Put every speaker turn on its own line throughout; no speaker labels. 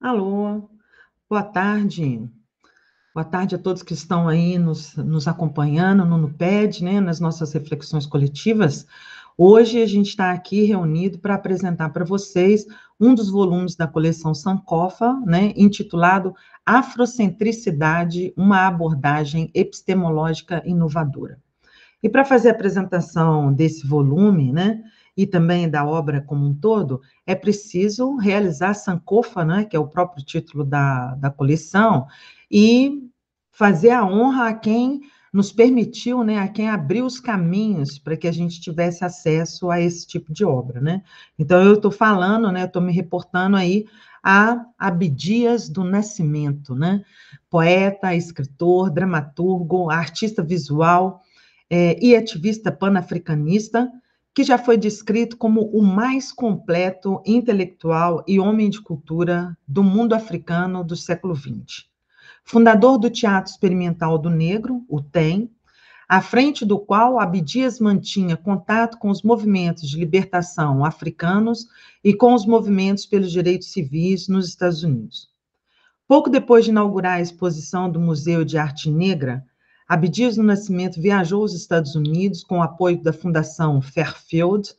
Alô, boa tarde. Boa tarde a todos que estão aí nos acompanhando no NUPED, né, nas nossas reflexões coletivas. Hoje a gente está aqui reunido para apresentar para vocês um dos volumes da coleção Sankofa, né, intitulado Afrocentricidade, uma abordagem epistemológica inovadora. E para fazer a apresentação desse volume, né, e também da obra como um todo, é preciso realizar Sankofa, né, que é o próprio título da coleção, e fazer a honra a quem nos permitiu, né, a quem abriu os caminhos para que a gente tivesse acesso a esse tipo de obra, né? Então, eu estou falando, né, estou me reportando aí a Abdias do Nascimento, né? Poeta, escritor, dramaturgo, artista visual, e ativista panafricanista, que já foi descrito como o mais completo intelectual e homem de cultura do mundo africano do século XX. Fundador do Teatro Experimental do Negro, o TEM, à frente do qual Abdias mantinha contato com os movimentos de libertação africanos e com os movimentos pelos direitos civis nos Estados Unidos. Pouco depois de inaugurar a exposição do Museu de Arte Negra, Abdias do Nascimento viajou aos Estados Unidos com o apoio da Fundação Fairfield,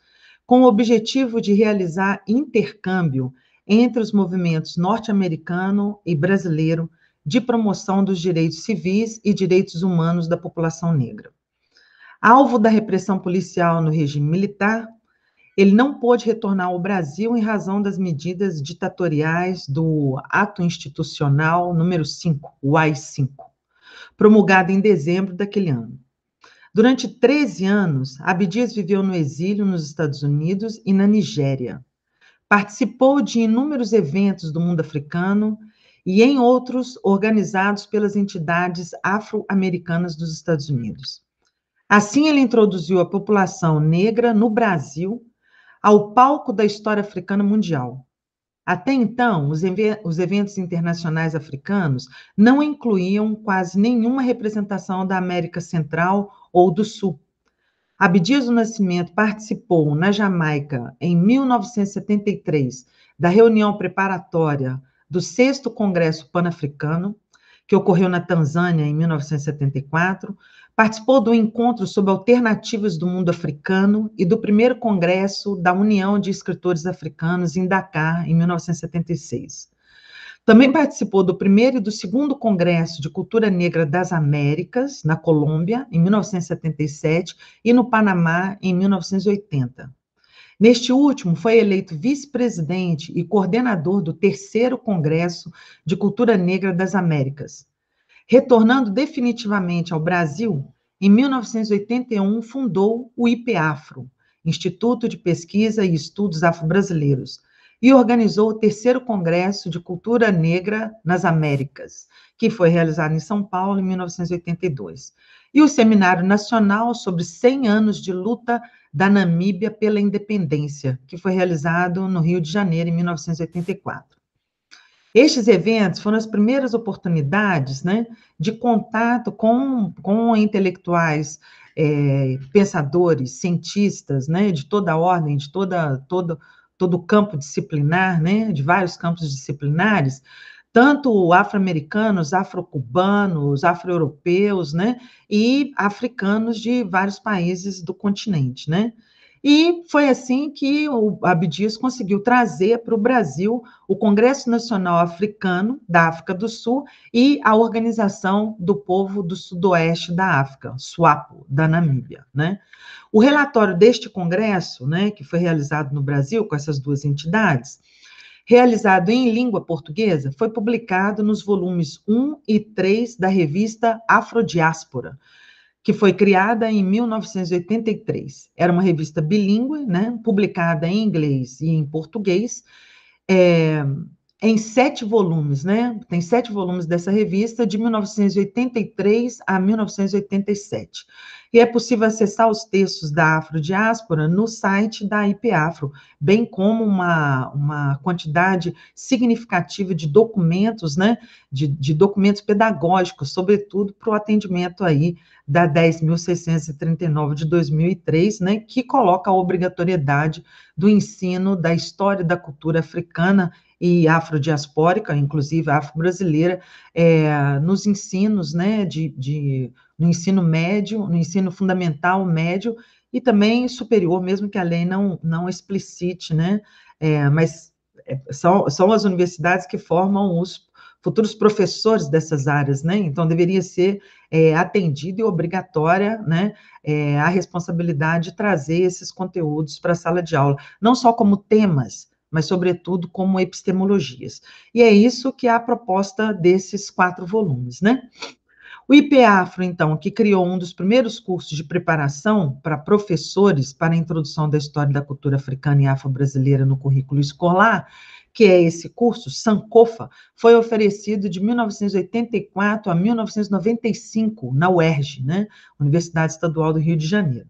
com o objetivo de realizar intercâmbio entre os movimentos norte-americano e brasileiro de promoção dos direitos civis e direitos humanos da população negra. Alvo da repressão policial no regime militar, ele não pôde retornar ao Brasil em razão das medidas ditatoriais do Ato Institucional número 5, o AI-5, promulgado em dezembro daquele ano. Durante 13 anos, Abdias viveu no exílio nos Estados Unidos e na Nigéria. Participou de inúmeros eventos do mundo africano e em outros organizados pelas entidades afro-americanas dos Estados Unidos. Assim, ele introduziu a população negra no Brasil ao palco da história africana mundial. Até então, os eventos internacionais africanos não incluíam quase nenhuma representação da América Central ou do Sul. Abdias do Nascimento participou na Jamaica, em 1973, da reunião preparatória do 6º Congresso Pan-Africano, que ocorreu na Tanzânia em 1974, participou do encontro sobre alternativas do mundo africano e do primeiro congresso da União de Escritores Africanos em Dakar, em 1976. Também participou do primeiro e do segundo Congresso de Cultura Negra das Américas, na Colômbia, em 1977, e no Panamá, em 1980. Neste último, foi eleito vice-presidente e coordenador do terceiro Congresso de Cultura Negra das Américas. Retornando definitivamente ao Brasil, em 1981 fundou o IPEAFRO, Instituto de Pesquisa e Estudos Afro-Brasileiros, e organizou o terceiro Congresso de Cultura Negra nas Américas, que foi realizado em São Paulo em 1982, e o Seminário Nacional sobre 100 anos de luta da Namíbia pela independência, que foi realizado no Rio de Janeiro em 1984. Estes eventos foram as primeiras oportunidades, né, de contato com intelectuais, pensadores, cientistas, né, de toda a ordem, de todo o campo disciplinar, né, de vários campos disciplinares, tanto afro-americanos, afro-cubanos, afro-europeus, né, e africanos de vários países do continente, né. E foi assim que o Abdias conseguiu trazer para o Brasil o Congresso Nacional Africano da África do Sul e a Organização do Povo do Sudoeste da África, SWAPO, da Namíbia, né? O relatório deste congresso, né, que foi realizado no Brasil com essas duas entidades, realizado em língua portuguesa, foi publicado nos volumes 1 e 3 da revista Afrodiáspora, que foi criada em 1983. Era uma revista bilíngue, né, publicada em inglês e em português, é, em 7 volumes, né? Tem 7 volumes dessa revista, de 1983 a 1987. E é possível acessar os textos da Afrodiáspora no site da IPAfro, bem como uma quantidade significativa de documentos, né, de documentos pedagógicos, sobretudo para o atendimento aí da 10.639 de 2003, né, que coloca a obrigatoriedade do ensino da história da cultura africana e afrodiaspórica, inclusive afro-brasileira, nos ensinos, né, no ensino médio, no ensino fundamental, médio, e também superior, mesmo que a lei não explicite, né, mas são as universidades que formam os futuros professores dessas áreas, né, então deveria ser atendido e obrigatória, né, a responsabilidade de trazer esses conteúdos para a sala de aula, não só como temas, mas, sobretudo, como epistemologias. E é isso que é a proposta desses 4 volumes, né? O IPAfro, então, que criou um dos primeiros cursos de preparação para professores para a introdução da história da cultura africana e afro-brasileira no currículo escolar, que é esse curso, Sankofa, foi oferecido de 1984 a 1995 na UERJ, né? Universidade Estadual do Rio de Janeiro.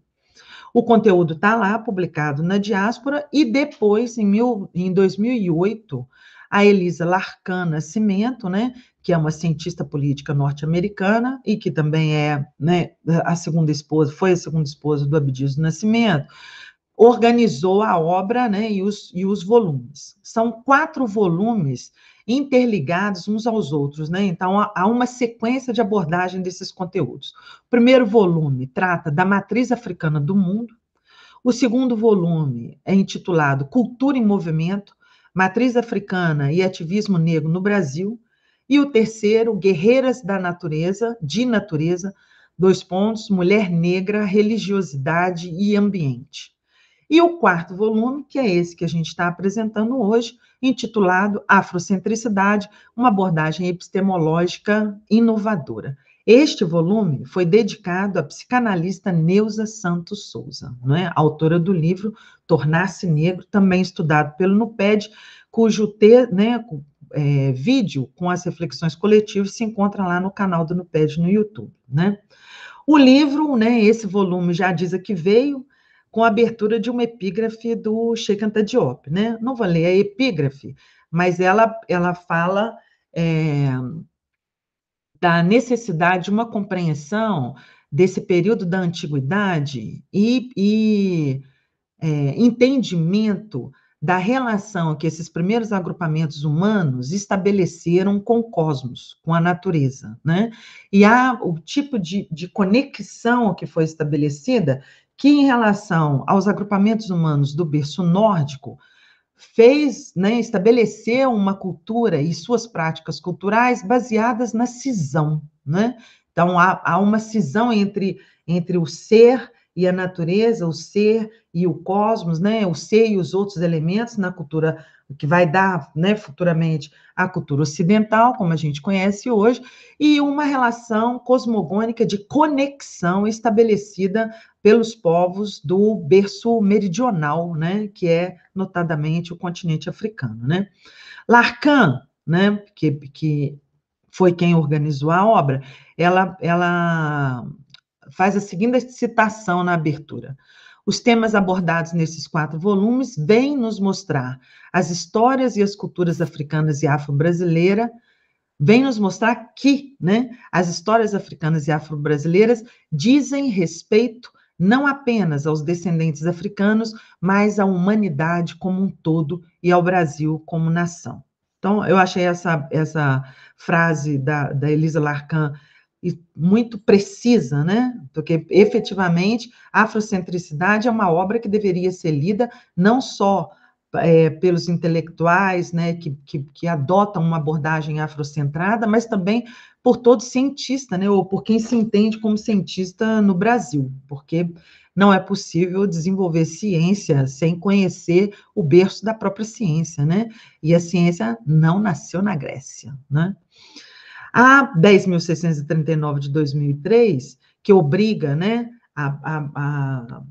O conteúdo está lá, publicado na Diáspora, e depois, em 2008, a Elisa Larcan Nascimento, né, que é uma cientista política norte-americana e que também é, né, foi a segunda esposa do Abdias do Nascimento, organizou a obra, né, e os volumes. São 4 volumes interligados uns aos outros, né? Então, há uma sequência de abordagem desses conteúdos. O primeiro volume trata da matriz africana do mundo. O segundo volume é intitulado Cultura em Movimento, Matriz Africana e Ativismo Negro no Brasil. E o terceiro, Guerreiras da Natureza, de Natureza, Mulher Negra, Religiosidade e Ambiente. E o quarto volume, que é esse que a gente está apresentando hoje, intitulado Afrocentricidade, uma abordagem epistemológica inovadora. Este volume foi dedicado à psicanalista Neuza Santos Souza, não é? Autora do livro Tornar-se Negro, também estudado pelo NUPED, cujo vídeo com as reflexões coletivas se encontra lá no canal do NUPED no YouTube, né? O livro, né, esse volume já diz a que veio, com a abertura de uma epígrafe do Cheikh Anta Diop, né? Não vou ler a epígrafe, mas ela fala da necessidade de uma compreensão desse período da antiguidade e entendimento da relação que esses primeiros agrupamentos humanos estabeleceram com o cosmos, com a natureza, né? E há o tipo de conexão que foi estabelecida que, em relação aos agrupamentos humanos do berço nórdico, estabeleceu uma cultura e suas práticas culturais baseadas na cisão, né? Então, há uma cisão entre o ser e a natureza, o ser e o cosmos, né? O ser e os outros elementos na cultura, que vai dar, né, futuramente a cultura ocidental, como a gente conhece hoje, e uma relação cosmogônica de conexão estabelecida pelos povos do berço meridional, né, que é notadamente o continente africano, né? Larcan, né, que foi quem organizou a obra, ela faz a seguinte citação na abertura: os temas abordados nesses 4 volumes vêm nos mostrar as histórias e as culturas africanas e afro-brasileira, vêm nos mostrar que, né, as histórias africanas e afro-brasileiras dizem respeito não apenas aos descendentes africanos, mas à humanidade como um todo e ao Brasil como nação. Então, eu achei essa frase da Elisa Larcan muito precisa, né? Porque, efetivamente, a afrocentricidade é uma obra que deveria ser lida não só pelos intelectuais, né, que adotam uma abordagem afrocentrada, mas também por todo cientista, né, ou por quem se entende como cientista no Brasil, porque não é possível desenvolver ciência sem conhecer o berço da própria ciência, né? E a ciência não nasceu na Grécia, né? A 10.639 de 2003, que obriga, né, a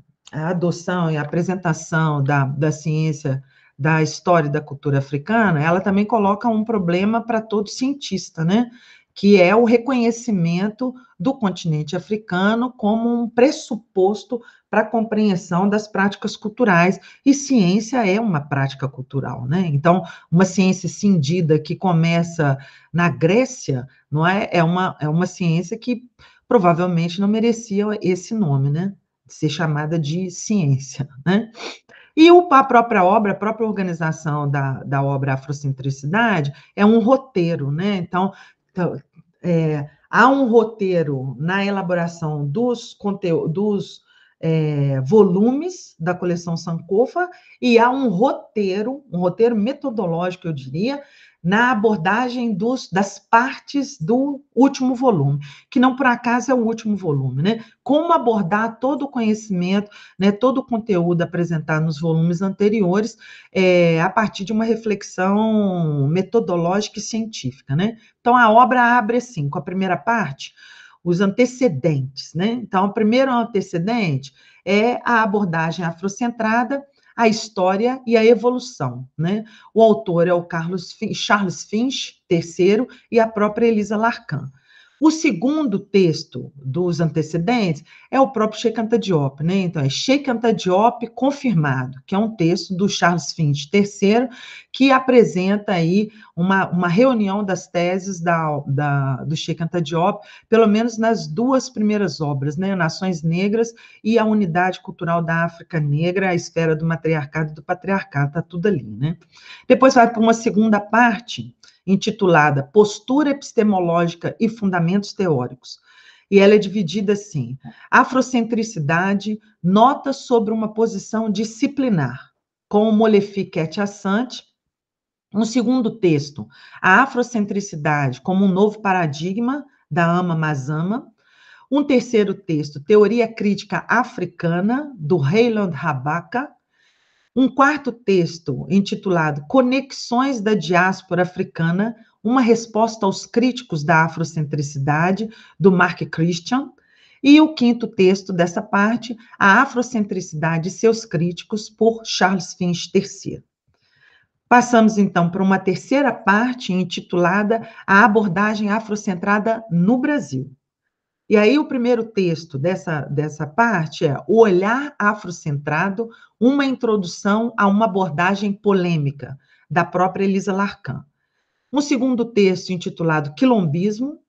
adoção e a apresentação da ciência, da história e da cultura africana, ela também coloca um problema para todo cientista, né? que é o reconhecimento do continente africano como um pressuposto para a compreensão das práticas culturais, e ciência é uma prática cultural, né? Então, uma ciência cindida que começa na Grécia, não é? É uma ciência que provavelmente não merecia esse nome, né? De ser chamada de ciência, né? E a própria obra, a própria organização da obra Afrocentricidade é um roteiro, né? Então há um roteiro na elaboração dos conteúdos, volumes da coleção Sankofa, e há um roteiro metodológico, eu diria, na abordagem das partes do último volume, que não por acaso é o último volume, né? Como abordar todo o conhecimento, né, todo o conteúdo apresentado nos volumes anteriores, a partir de uma reflexão metodológica e científica, né? Então, a obra abre assim, com a primeira parte, os antecedentes, né? Então, o primeiro antecedente é a abordagem afrocentrada, a história e a evolução, né? O autor é o Charles Finch, terceiro, e a própria Elisa Larcan. O segundo texto dos antecedentes é o próprio Cheikh Anta Diop, né? Então, é Cheikh Anta Diop confirmado, que é um texto do Charles Finch III, que apresenta aí uma reunião das teses do Cheikh Anta Diop, pelo menos nas duas primeiras obras, né? Nações Negras e a Unidade Cultural da África Negra, a esfera do matriarcado e do patriarcado, está tudo ali, né? Depois vai para uma segunda parte, intitulada Postura Epistemológica e Fundamentos Teóricos. E ela é dividida assim: afrocentricidade, notas sobre uma posição disciplinar, com o Molefi Assante. Um segundo texto, a afrocentricidade como um novo paradigma, da Ama Mazama. Um terceiro texto, Teoria Crítica Africana, do Rayland Rabaka. Um quarto texto, intitulado Conexões da Diáspora Africana, uma resposta aos críticos da afrocentricidade, do Mark Christian. E o quinto texto dessa parte, A Afrocentricidade e seus Críticos, por Charles Finch III. Passamos, então, para uma terceira parte, intitulada A Abordagem Afrocentrada no Brasil. E aí, o primeiro texto dessa parte é O Olhar Afrocentrado, uma introdução a uma abordagem polêmica, da própria Elisa Larcan. Um segundo texto, intitulado Quilombismo,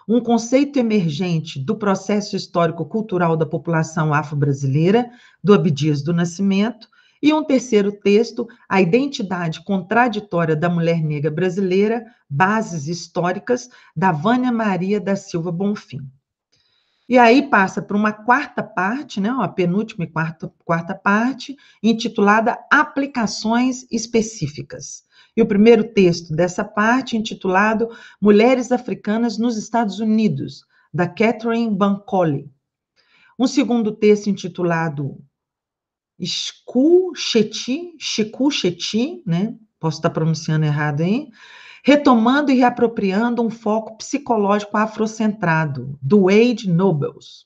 um conceito emergente do processo histórico-cultural da população afro-brasileira, do Abdias do Nascimento. E um terceiro texto, A Identidade Contraditória da Mulher Negra Brasileira, Bases Históricas, da Vânia Maria da Silva Bonfim. E aí passa para uma quarta parte, né, uma penúltima e quarta parte, intitulada Aplicações Específicas. E o primeiro texto dessa parte, intitulado Mulheres Africanas nos Estados Unidos, da Catherine Bancole. Um segundo texto intitulado Chiku Cheti, né, posso estar pronunciando errado aí, Retomando e reapropriando um foco psicológico afrocentrado, do Wade Nobles.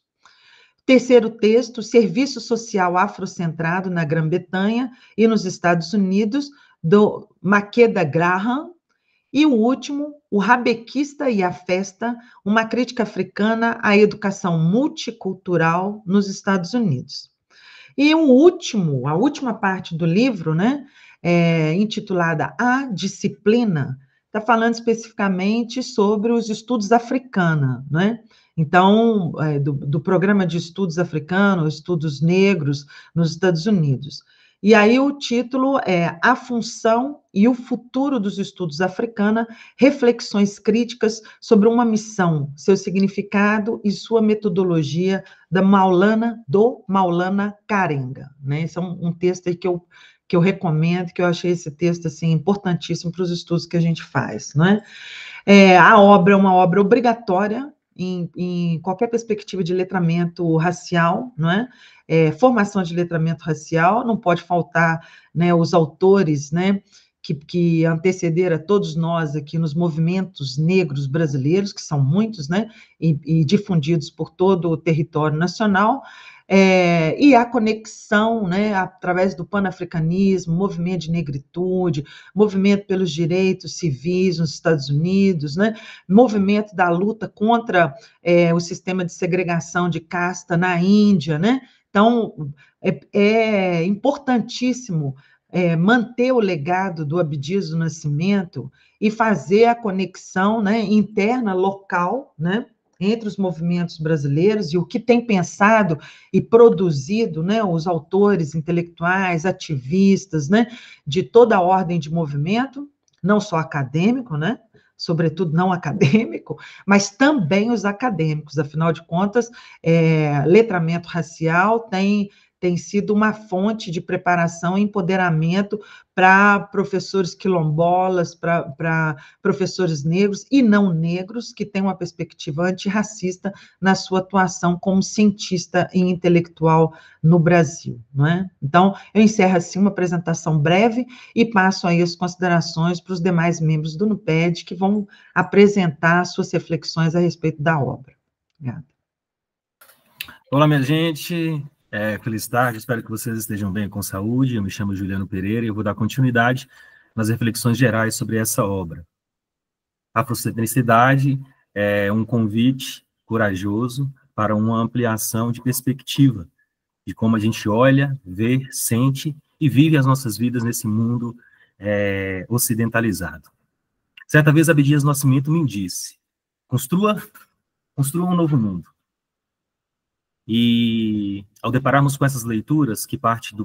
Terceiro texto, Serviço Social Afrocentrado na Grã-Bretanha e nos Estados Unidos, do Makeda Graham. E o último, O Rabequista e a Festa, uma crítica africana à educação multicultural nos Estados Unidos. E a última parte do livro, né, intitulada A Disciplina, está falando especificamente sobre os estudos africanos, né? Então, do programa de estudos africanos, estudos negros nos Estados Unidos. E aí o título é A Função e o Futuro dos Estudos Africanos, reflexões críticas sobre uma missão, seu significado e sua metodologia, do Maulana Karenga, né? Esse é um texto aí que eu recomendo, que eu achei esse texto assim, importantíssimo para os estudos que a gente faz, né? A obra é uma obra obrigatória em qualquer perspectiva de letramento racial, não é? Formação de letramento racial, não pode faltar, né, os autores, né, que antecederam a todos nós aqui nos movimentos negros brasileiros, que são muitos, né, e difundidos por todo o território nacional, e a conexão, né, através do panafricanismo, movimento de negritude, movimento pelos direitos civis nos Estados Unidos, né, movimento da luta contra o sistema de segregação de casta na Índia, né? Então, é importantíssimo manter o legado do Abdias do Nascimento e fazer a conexão, né, interna, local, né, entre os movimentos brasileiros e o que tem pensado e produzido, né, os autores intelectuais, ativistas, né, de toda a ordem de movimento, não só acadêmico, né, sobretudo não acadêmico, mas também os acadêmicos. Afinal de contas, letramento racial tem sido uma fonte de preparação e empoderamento para professores quilombolas, para professores negros e não negros, que têm uma perspectiva antirracista na sua atuação como cientista e intelectual no Brasil, não é? Então, eu encerro assim uma apresentação breve e passo aí as considerações para os demais membros do NUPED, que vão apresentar suas reflexões a respeito da obra. Obrigada.
Olá, minha gente. Feliz tarde, espero que vocês estejam bem com saúde. Eu me chamo Juliano Pereira e eu vou dar continuidade nas reflexões gerais sobre essa obra. Afrocentricidade é um convite corajoso para uma ampliação de perspectiva, de como a gente olha, vê, sente e vive as nossas vidas nesse mundo ocidentalizado. Certa vez, Abdias do Nascimento me disse: construa um novo mundo. E ao depararmos com essas leituras que parte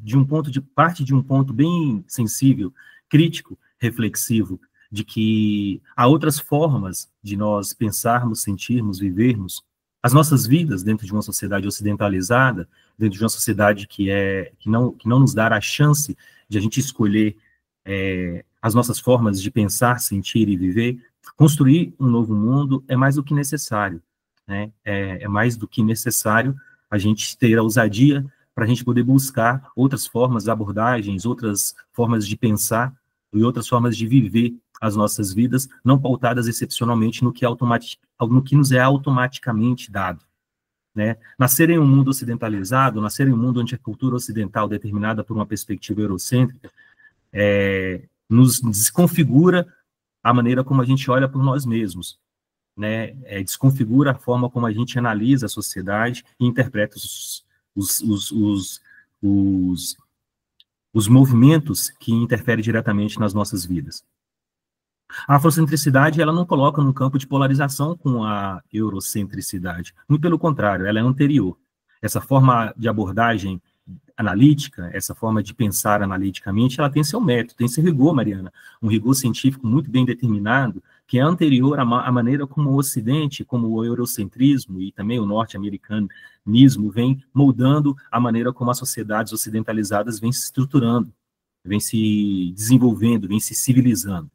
de um ponto bem sensível, crítico, reflexivo, de que há outras formas de nós pensarmos, sentirmos, vivermos as nossas vidas dentro de uma sociedade ocidentalizada, dentro de uma sociedade que não nos dá a chance de a gente escolher as nossas formas de pensar, sentir e viver. Construir um novo mundo é mais do que necessário. Né? É mais do que necessário a gente ter a ousadia para a gente poder buscar outras formas de abordagens, outras formas de pensar e outras formas de viver as nossas vidas, não pautadas excepcionalmente no que nos é automaticamente dado. Né? Nascer em um mundo ocidentalizado, nascer em um mundo onde a cultura ocidental, determinada por uma perspectiva eurocêntrica, nos desconfigura a maneira como a gente olha por nós mesmos. Né, desconfigura a forma como a gente analisa a sociedade e interpreta os movimentos que interferem diretamente nas nossas vidas. A afrocentricidade, ela não coloca num campo de polarização com a eurocentricidade, muito pelo contrário, ela é anterior. Essa forma de abordagem analítica, essa forma de pensar analiticamente, ela tem seu método, tem seu rigor, Mariana, um rigor científico muito bem determinado, que é anterior à maneira como o Ocidente, como o eurocentrismo e também o norte-americanismo vem moldando a maneira como as sociedades ocidentalizadas vêm se estruturando, vêm se desenvolvendo, vêm se civilizando.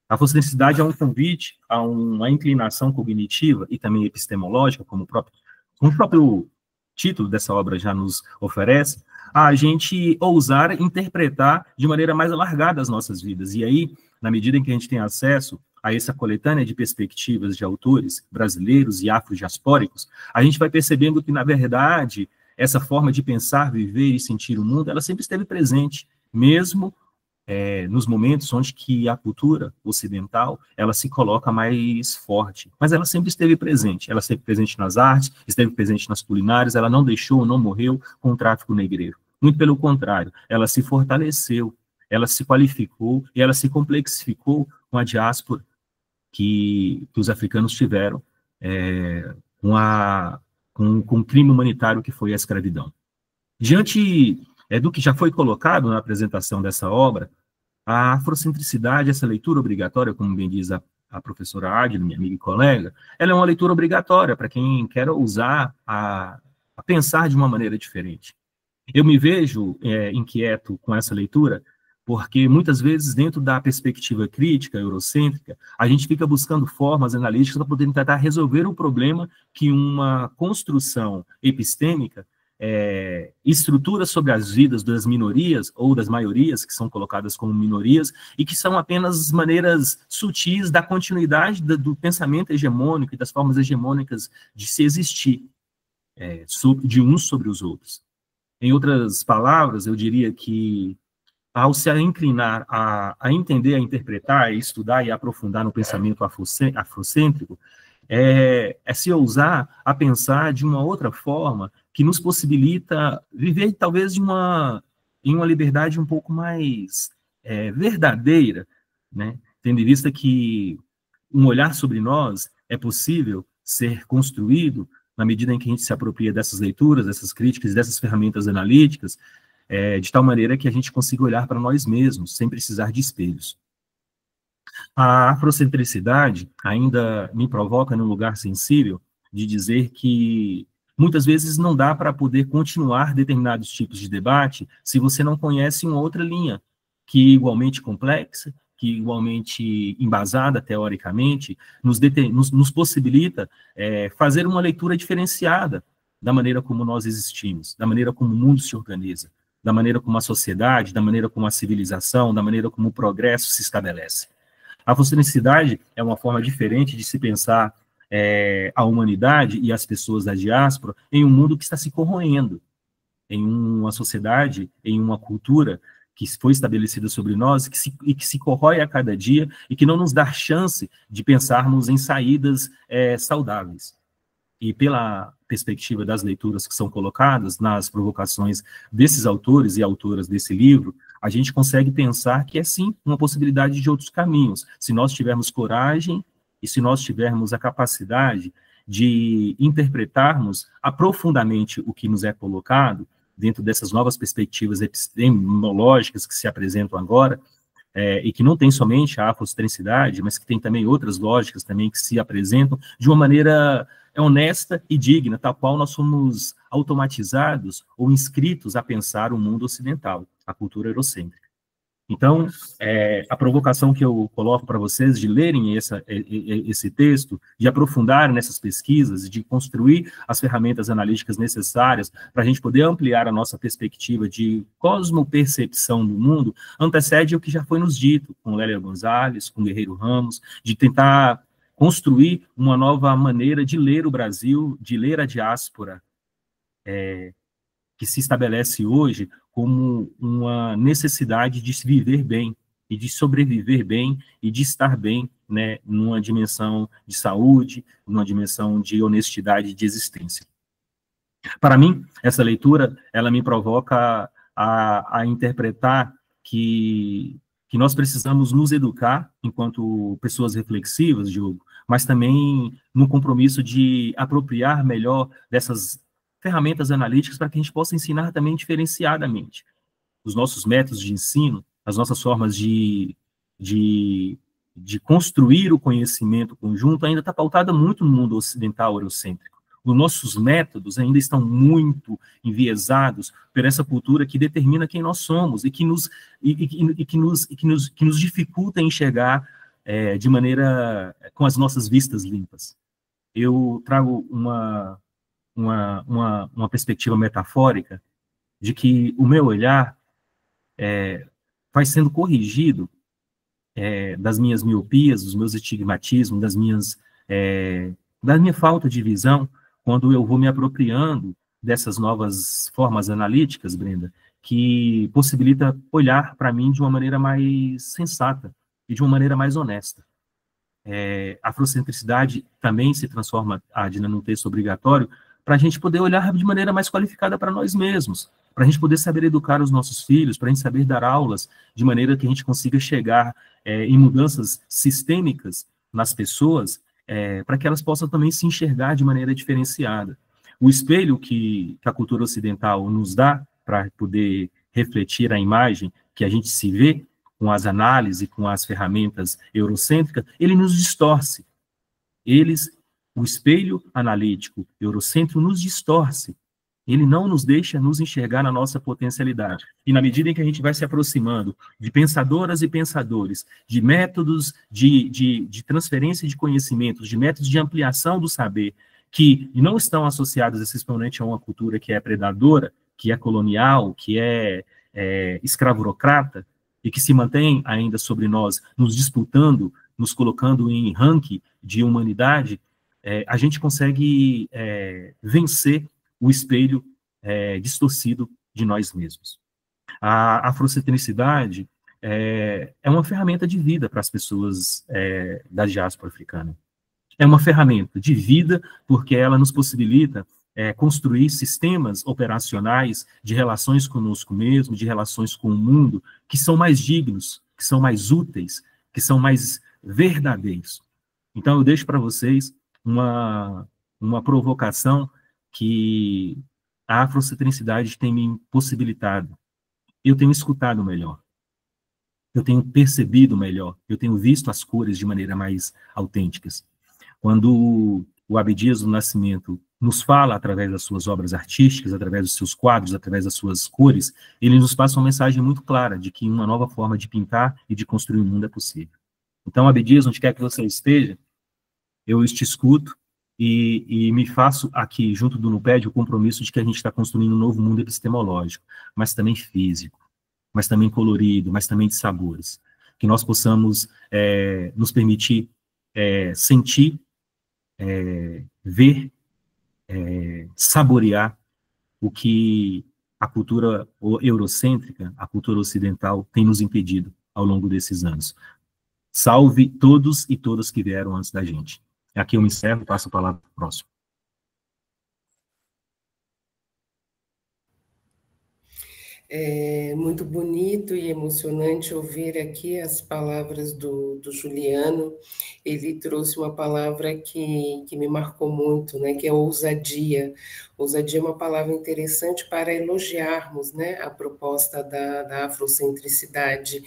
A afrocentricidade é um convite a uma inclinação cognitiva e também epistemológica, como o próprio título dessa obra já nos oferece, a gente ousar interpretar de maneira mais alargada as nossas vidas. E aí, na medida em que a gente tem acesso a essa coletânea de perspectivas de autores brasileiros e afrodiaspóricos, a gente vai percebendo que, na verdade, essa forma de pensar, viver e sentir o mundo, ela sempre esteve presente, mesmo nos momentos onde que a cultura ocidental, ela se coloca mais forte, mas ela sempre esteve presente nas artes, esteve presente nas culinárias, ela não deixou, não morreu com o tráfico negreiro, muito pelo contrário, ela se fortaleceu, ela se qualificou e ela se complexificou com a diáspora que os africanos tiveram com o crime humanitário que foi a escravidão. Diante do que já foi colocado na apresentação dessa obra, a afrocentricidade, essa leitura obrigatória, como bem diz a professora Adila, minha amiga e colega, ela é uma leitura obrigatória para quem quer ousar a pensar de uma maneira diferente. Eu me vejo inquieto com essa leitura, porque muitas vezes, dentro da perspectiva crítica, eurocêntrica, a gente fica buscando formas analíticas para poder tentar resolver o problema que uma construção epistêmica estruturas sobre as vidas das minorias ou das maiorias, que são colocadas como minorias, e que são apenas maneiras sutis da continuidade do pensamento hegemônico e das formas hegemônicas de se existir, de uns sobre os outros. Em outras palavras, eu diria que, ao se inclinar a entender, a interpretar, a estudar e a aprofundar no pensamento afrocêntrico, se ousar a pensar de uma outra forma que nos possibilita viver, talvez, em uma liberdade um pouco mais verdadeira, né? Tendo em vista que um olhar sobre nós é possível ser construído na medida em que a gente se apropria dessas leituras, dessas críticas, dessas ferramentas analíticas, de tal maneira que a gente consiga olhar para nós mesmos, sem precisar de espelhos. A afrocentricidade ainda me provoca num lugar sensível de dizer que muitas vezes não dá para poder continuar determinados tipos de debate se você não conhece uma outra linha, que é igualmente complexa, que é igualmente embasada teoricamente, nos possibilita fazer uma leitura diferenciada da maneira como nós existimos, da maneira como o mundo se organiza, da maneira como a sociedade, da maneira como a civilização, da maneira como o progresso se estabelece. A afrocentricidade é uma forma diferente de se pensar a humanidade e as pessoas da diáspora em um mundo que está se corroendo, em uma sociedade, em uma cultura que foi estabelecida sobre nós e que se corrói a cada dia e que não nos dá chance de pensarmos em saídas saudáveis. E pela perspectiva das leituras que são colocadas nas provocações desses autores e autoras desse livro, a gente consegue pensar que é sim uma possibilidade de outros caminhos, se nós tivermos coragem e se nós tivermos a capacidade de interpretarmos profundamente o que nos é colocado dentro dessas novas perspectivas epistemológicas que se apresentam agora, e que não tem somente a afrocentricidade, mas que tem também outras lógicas também que se apresentam de uma maneira honesta e digna, tal qual nós somos automatizados ou inscritos a pensar o mundo ocidental, a cultura eurocêntrica. Então, a provocação que eu coloco para vocês de lerem esse texto, de aprofundar nessas pesquisas, de construir as ferramentas analíticas necessárias para a gente poder ampliar a nossa perspectiva de cosmopercepção do mundo, antecede o que já foi nos dito com Lélia Gonzalez, com Guerreiro Ramos, de tentar construir uma nova maneira de ler o Brasil, de ler a diáspora, que se estabelece hoje como uma necessidade de se viver bem, e de sobreviver bem, e de estar bem, né, numa dimensão de saúde, numa dimensão de honestidade de existência. Para mim, essa leitura, ela me provoca a interpretar que nós precisamos nos educar enquanto pessoas reflexivas, Diogo, mas também no compromisso de apropriar melhor dessas ferramentas analíticas para que a gente possa ensinar também diferenciadamente. Os nossos métodos de ensino, as nossas formas de construir o conhecimento conjunto ainda está pautada muito no mundo ocidental eurocêntrico. Os nossos métodos ainda estão muito enviesados por essa cultura que determina quem nós somos e que nos dificulta enxergar de maneira com as nossas vistas limpas. Eu trago uma perspectiva metafórica de que o meu olhar vai sendo corrigido das minhas miopias, dos meus estigmatismos, da minha falta de visão, quando eu vou me apropriando dessas novas formas analíticas, Brenda, que possibilita olhar para mim de uma maneira mais sensata e de uma maneira mais honesta. A afrocentricidade também se transforma, num texto obrigatório, para a gente poder olhar de maneira mais qualificada para nós mesmos, para a gente poder saber educar os nossos filhos, para a gente saber dar aulas, de maneira que a gente consiga chegar em mudanças sistêmicas nas pessoas, para que elas possam também se enxergar de maneira diferenciada. O espelho que a cultura ocidental nos dá para poder refletir a imagem que a gente se vê com as análises, com as ferramentas eurocêntricas, ele nos distorce. O espelho analítico eurocêntrico nos distorce. Ele não nos deixa nos enxergar na nossa potencialidade. E na medida em que a gente vai se aproximando de pensadoras e pensadores, de métodos de transferência de conhecimentos, de métodos de ampliação do saber, que não estão associadas especialmente a uma cultura que é predadora, que é colonial, que é escravocrata, e que se mantém ainda sobre nós, nos disputando, nos colocando em ranking de humanidade, a gente consegue vencer o espelho distorcido de nós mesmos. A afrocentricidade é uma ferramenta de vida para as pessoas da diáspora africana. É uma ferramenta de vida porque ela nos possibilita construir sistemas operacionais de relações conosco mesmo, de relações com o mundo, que são mais dignos, que são mais úteis, que são mais verdadeiros. Então, eu deixo para vocês uma provocação que a afrocentricidade tem me possibilitado. Eu tenho escutado melhor, eu tenho percebido melhor, eu tenho visto as cores de maneira mais autênticas. Quando o Abdias do Nascimento nos fala através das suas obras artísticas, através dos seus quadros, através das suas cores, ele nos passa uma mensagem muito clara de que uma nova forma de pintar e de construir o mundo é possível. Então, Abdias, onde quer que você esteja, eu te escuto e me faço aqui, junto do NUPED, o compromisso de que a gente está construindo um novo mundo epistemológico, mas também físico, mas também colorido, mas também de sabores. Que nós possamos nos permitir sentir, ver, saborear o que a cultura eurocêntrica, a cultura ocidental, tem nos impedido ao longo desses anos. Salve todos e todas que vieram antes da gente. Aqui eu me encerro e passo a palavra para o próximo.
É muito bonito e emocionante ouvir aqui as palavras do Juliano. Ele trouxe uma palavra que me marcou muito, né, que é ousadia. Ousadia é uma palavra interessante para elogiarmos, né, a proposta da afrocentricidade.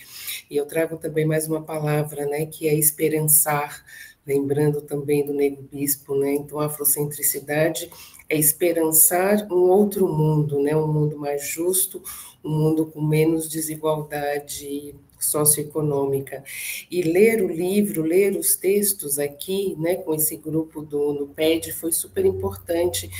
E eu trago também mais uma palavra, né, que é esperançar, lembrando também do Nego Bispo, né? Então, a afrocentricidade é esperançar um outro mundo, né? Um mundo mais justo, um mundo com menos desigualdade socioeconômica. E ler o livro, ler os textos aqui, né, com esse grupo do NUPED, foi super importante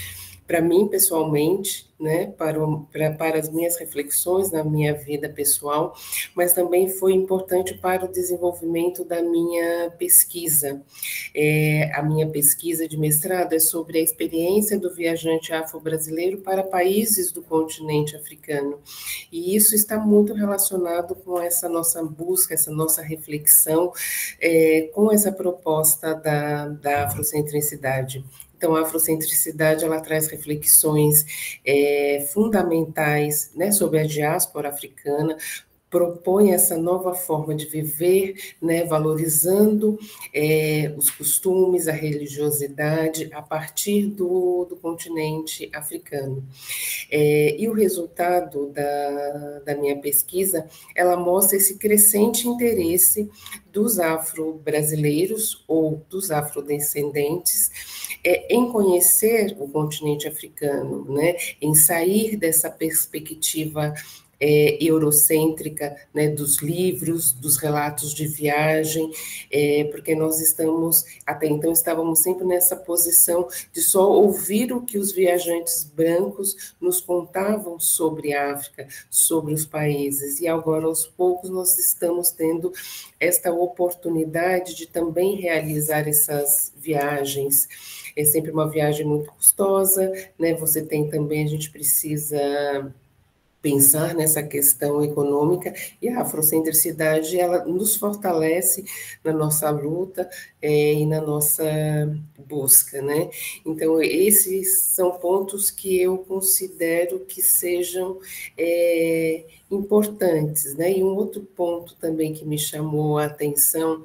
para mim, pessoalmente, né, para as minhas reflexões na minha vida pessoal, mas também foi importante para o desenvolvimento da minha pesquisa. A minha pesquisa de mestrado é sobre a experiência do viajante afro-brasileiro para países do continente africano, e isso está muito relacionado com essa nossa busca, essa nossa reflexão, com essa proposta da afrocentricidade. Então, a afrocentricidade, ela traz reflexões fundamentais, né, sobre a diáspora africana, propõe essa nova forma de viver, né, valorizando os costumes, a religiosidade a partir do continente africano. E o resultado da minha pesquisa, ela mostra esse crescente interesse dos afro-brasileiros ou dos afrodescendentes em conhecer o continente africano, né, em sair dessa perspectiva eurocêntrica, né, dos livros, dos relatos de viagem, porque nós até então estávamos sempre nessa posição de só ouvir o que os viajantes brancos nos contavam sobre a África, sobre os países, e agora aos poucos nós estamos tendo esta oportunidade de também realizar essas viagens. É sempre uma viagem muito custosa, né? Você tem também, a gente precisa pensar nessa questão econômica, e a afrocentricidade, ela nos fortalece na nossa luta e na nossa busca, né? Então, esses são pontos que eu considero que sejam importantes, né? E um outro ponto também que me chamou a atenção,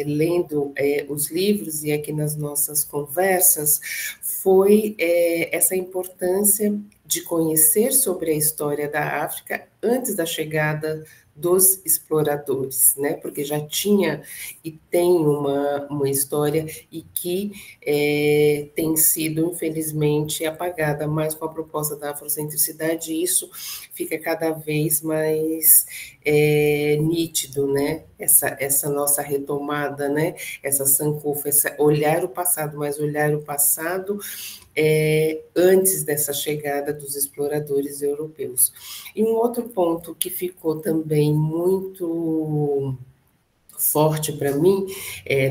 lendo os livros e aqui nas nossas conversas, foi essa importância de conhecer sobre a história da África antes da chegada dos exploradores, né? Porque já tinha e tem uma história e que tem sido, infelizmente, apagada, mas com a proposta da afrocentricidade, isso fica cada vez mais nítido, né? Essa nossa retomada, né? Essa sankofa, olhar o passado, mas olhar o passado antes dessa chegada dos exploradores europeus. E um outro ponto que ficou também muito forte para mim,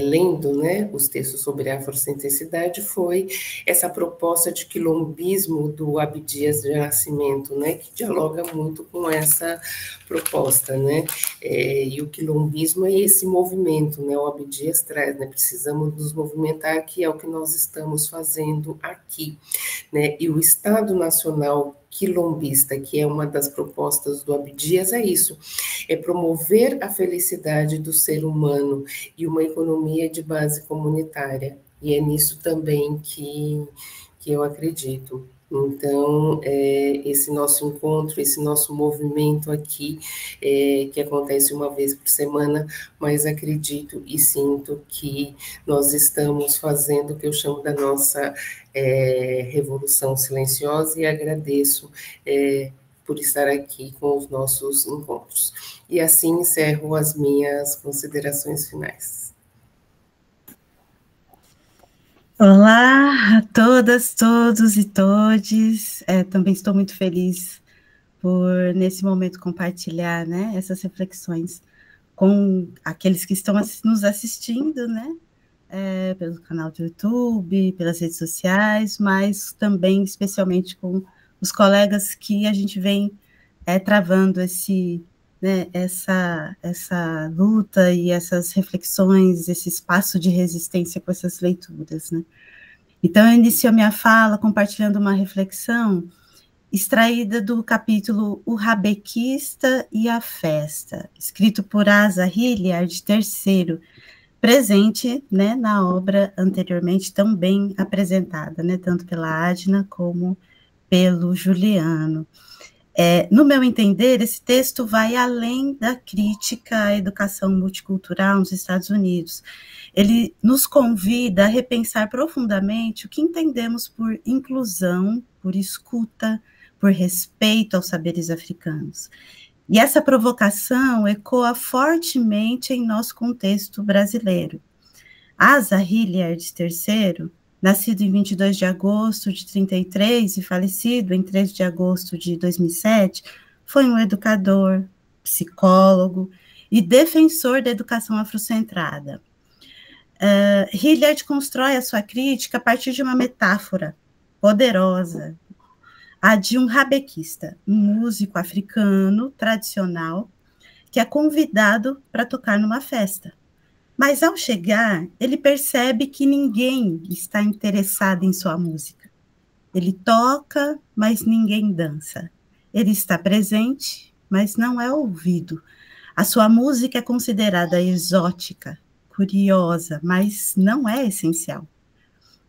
lendo, né, os textos sobre a afrocentricidade, foi essa proposta de quilombismo do Abdias de Nascimento, né, que dialoga muito com essa proposta, né, e o quilombismo é esse movimento, né, o Abdias traz, né, precisamos nos movimentar, que é o que nós estamos fazendo aqui, né, e o Estado Nacional quilombista, que é uma das propostas do Abdias, é isso, é promover a felicidade do ser humano e uma economia de base comunitária, e é nisso também que eu acredito. Então, esse nosso encontro, esse nosso movimento aqui, que acontece uma vez por semana, mas acredito e sinto que nós estamos fazendo o que eu chamo da nossa revolução silenciosa, e agradeço por estar aqui com os nossos encontros. E assim encerro as minhas considerações finais.
Olá a todas, todos e todes. Também estou muito feliz por, nesse momento, compartilhar, né, essas reflexões com aqueles que estão nos assistindo, né, pelo canal do YouTube, pelas redes sociais, mas também, especialmente, com os colegas que a gente vem travando essa luta e essas reflexões, esse espaço de resistência com essas leituras, né? Então, eu inicio a minha fala compartilhando uma reflexão extraída do capítulo O Rabequista e a Festa, escrito por Asa Hilliard III, presente, né, na obra anteriormente tão bem apresentada, né, tanto pela Adna como pelo Juliano. No meu entender, esse texto vai além da crítica à educação multicultural nos Estados Unidos. Ele nos convida a repensar profundamente o que entendemos por inclusão, por escuta, por respeito aos saberes africanos. E essa provocação ecoa fortemente em nosso contexto brasileiro. Asa Hilliard III, nascido em 22 de agosto de 1933 e falecido em 13 de agosto de 2007, foi um educador, psicólogo e defensor da educação afrocentrada. Hilliard constrói a sua crítica a partir de uma metáfora poderosa, a de um rabequista, um músico africano tradicional que é convidado para tocar numa festa. Mas, ao chegar, ele percebe que ninguém está interessado em sua música. Ele toca, mas ninguém dança. Ele está presente, mas não é ouvido. A sua música é considerada exótica, curiosa, mas não é essencial.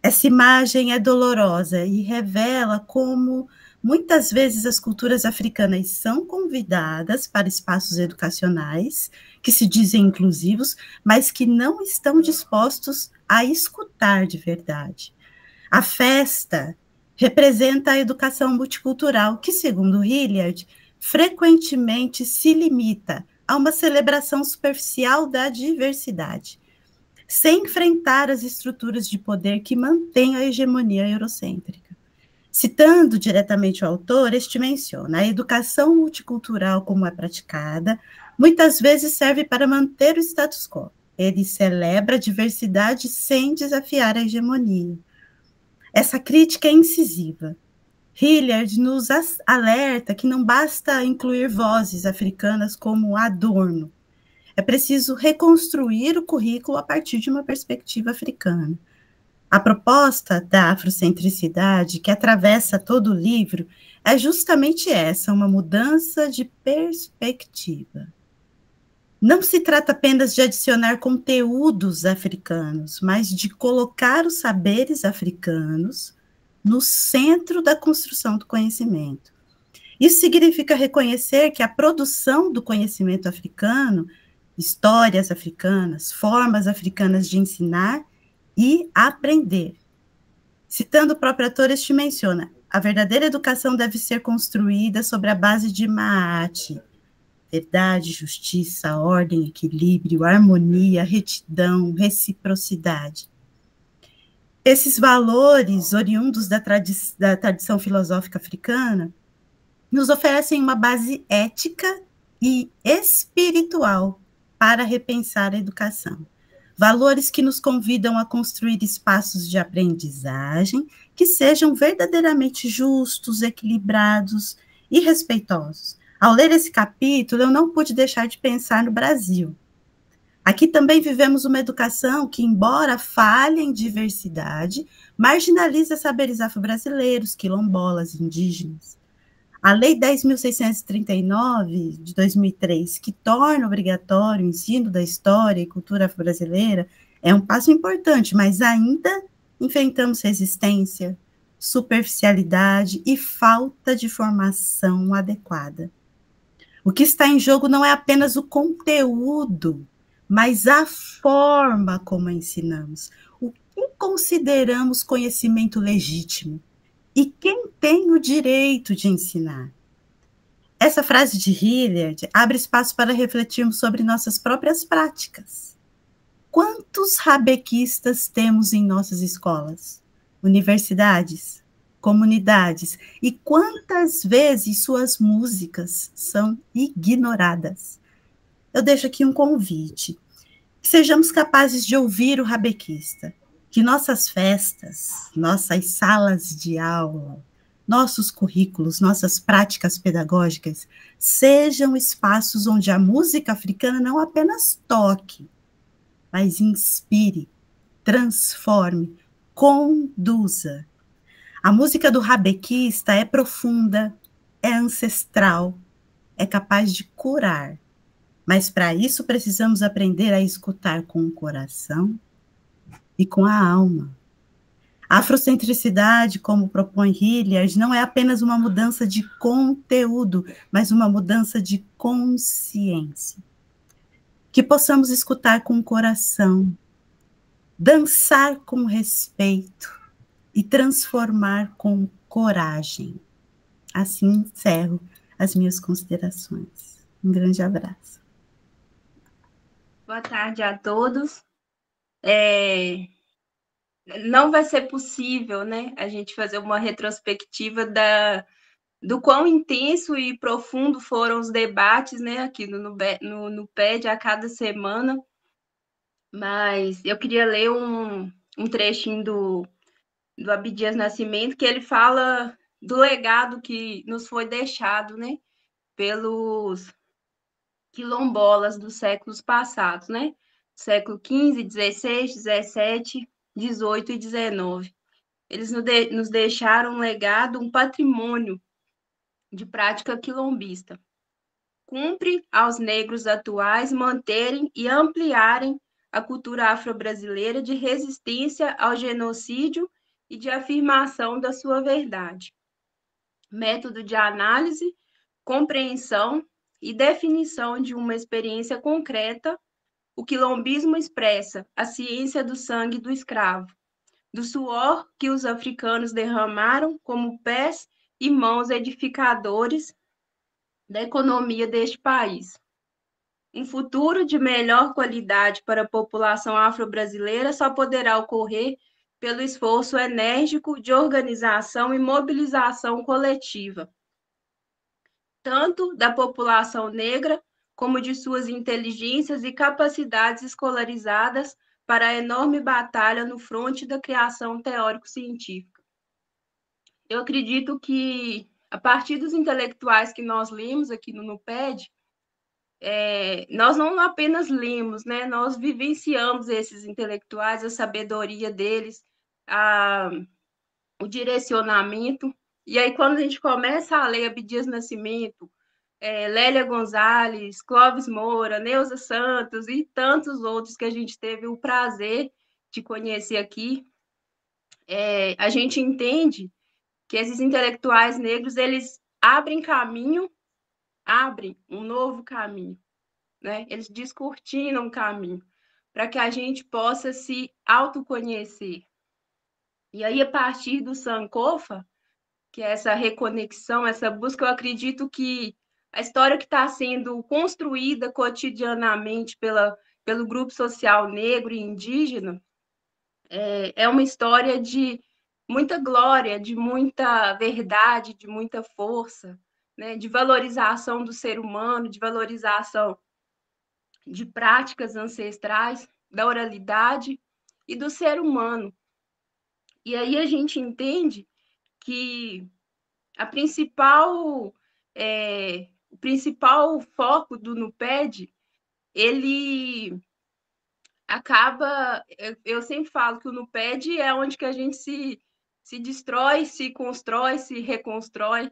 Essa imagem é dolorosa e revela como muitas vezes as culturas africanas são convidadas para espaços educacionais que se dizem inclusivos, mas que não estão dispostos a escutar de verdade. A festa representa a educação multicultural, que, segundo Hilliard, frequentemente se limita a uma celebração superficial da diversidade, sem enfrentar as estruturas de poder que mantêm a hegemonia eurocêntrica. Citando diretamente o autor, este menciona: a educação multicultural, como é praticada, muitas vezes serve para manter o status quo. Ele celebra a diversidade sem desafiar a hegemonia. Essa crítica é incisiva. Hilliard nos alerta que não basta incluir vozes africanas como adorno. É preciso reconstruir o currículo a partir de uma perspectiva africana. A proposta da afrocentricidade, que atravessa todo o livro, é justamente essa, uma mudança de perspectiva. Não se trata apenas de adicionar conteúdos africanos, mas de colocar os saberes africanos no centro da construção do conhecimento. Isso significa reconhecer que a produção do conhecimento africano, histórias africanas, formas africanas de ensinar e aprender. Citando o próprio autor, este menciona: a verdadeira educação deve ser construída sobre a base de Maat, verdade, justiça, ordem, equilíbrio, harmonia, retidão, reciprocidade. Esses valores, oriundos da tradição filosófica africana, nos oferecem uma base ética e espiritual para repensar a educação. Valores que nos convidam a construir espaços de aprendizagem que sejam verdadeiramente justos, equilibrados e respeitosos. Ao ler esse capítulo, eu não pude deixar de pensar no Brasil. Aqui também vivemos uma educação que, embora falhe em diversidade, marginaliza saberes afro-brasileiros, quilombolas, indígenas. A Lei 10.639, de 2003, que torna obrigatório o ensino da história e cultura afro-brasileira, é um passo importante, mas ainda enfrentamos resistência, superficialidade e falta de formação adequada. O que está em jogo não é apenas o conteúdo, mas a forma como ensinamos, o que consideramos conhecimento legítimo e quem tem o direito de ensinar. Essa frase de Hilliard abre espaço para refletirmos sobre nossas próprias práticas. Quantos rabequistas temos em nossas escolas, universidades, comunidades, e quantas vezes suas músicas são ignoradas? Eu deixo aqui um convite, que sejamos capazes de ouvir o rabequista, que nossas festas, nossas salas de aula, nossos currículos, nossas práticas pedagógicas sejam espaços onde a música africana não apenas toque, mas inspire, transforme, conduza. A música do rabequista é profunda, é ancestral, é capaz de curar. Mas para isso precisamos aprender a escutar com o coração e com a alma. A afrocentricidade, como propõe Hilliard, não é apenas uma mudança de conteúdo, mas uma mudança de consciência. Que possamos escutar com o coração, dançar com respeito e transformar com coragem. Assim encerro as minhas considerações. Um grande abraço.
Boa tarde a todos. Não vai ser possível, né, a gente fazer uma retrospectiva do quão intenso e profundo foram os debates, né, aqui no PED a cada semana, mas eu queria ler um trechinho do Abdias Nascimento, que ele fala do legado que nos foi deixado, né, pelos quilombolas dos séculos passados, né? Século XV, XVI, XVII, XVIII e XIX. Eles nos deixaram um legado, um patrimônio de prática quilombista. Cumpre aos negros atuais manterem e ampliarem a cultura afro-brasileira de resistência ao genocídio e de afirmação da sua verdade. Método de análise, compreensão e definição de uma experiência concreta, o quilombismo expressa a ciência do sangue do escravo, do suor que os africanos derramaram como pés e mãos edificadores da economia deste país. Um futuro de melhor qualidade para a população afro-brasileira só poderá ocorrer pelo esforço enérgico de organização e mobilização coletiva, tanto da população negra, como de suas inteligências e capacidades escolarizadas para a enorme batalha no fronte da criação teórico-científica. Eu acredito que, a partir dos intelectuais que nós lemos aqui no NUPED, nós não apenas lemos, né? Nós vivenciamos esses intelectuais, a sabedoria deles, o direcionamento. E aí, quando a gente começa a ler Abdias Nascimento, Lélia Gonzalez, Clóvis Moura, Neuza Santos e tantos outros que a gente teve o prazer de conhecer aqui, a gente entende que esses intelectuais negros, eles abrem um novo caminho, né? Eles descortinam um caminho para que a gente possa se autoconhecer. E aí, a partir do Sankofa, que é essa reconexão, essa busca, eu acredito que a história que está sendo construída cotidianamente pelo grupo social negro e indígena é uma história de muita glória, de muita verdade, de muita força, né? De valorização do ser humano, de valorização de práticas ancestrais, da oralidade e do ser humano. E aí a gente entende que o principal foco do NUPED, ele acaba, eu sempre falo que o NUPED é onde que a gente se destrói, se constrói, se reconstrói,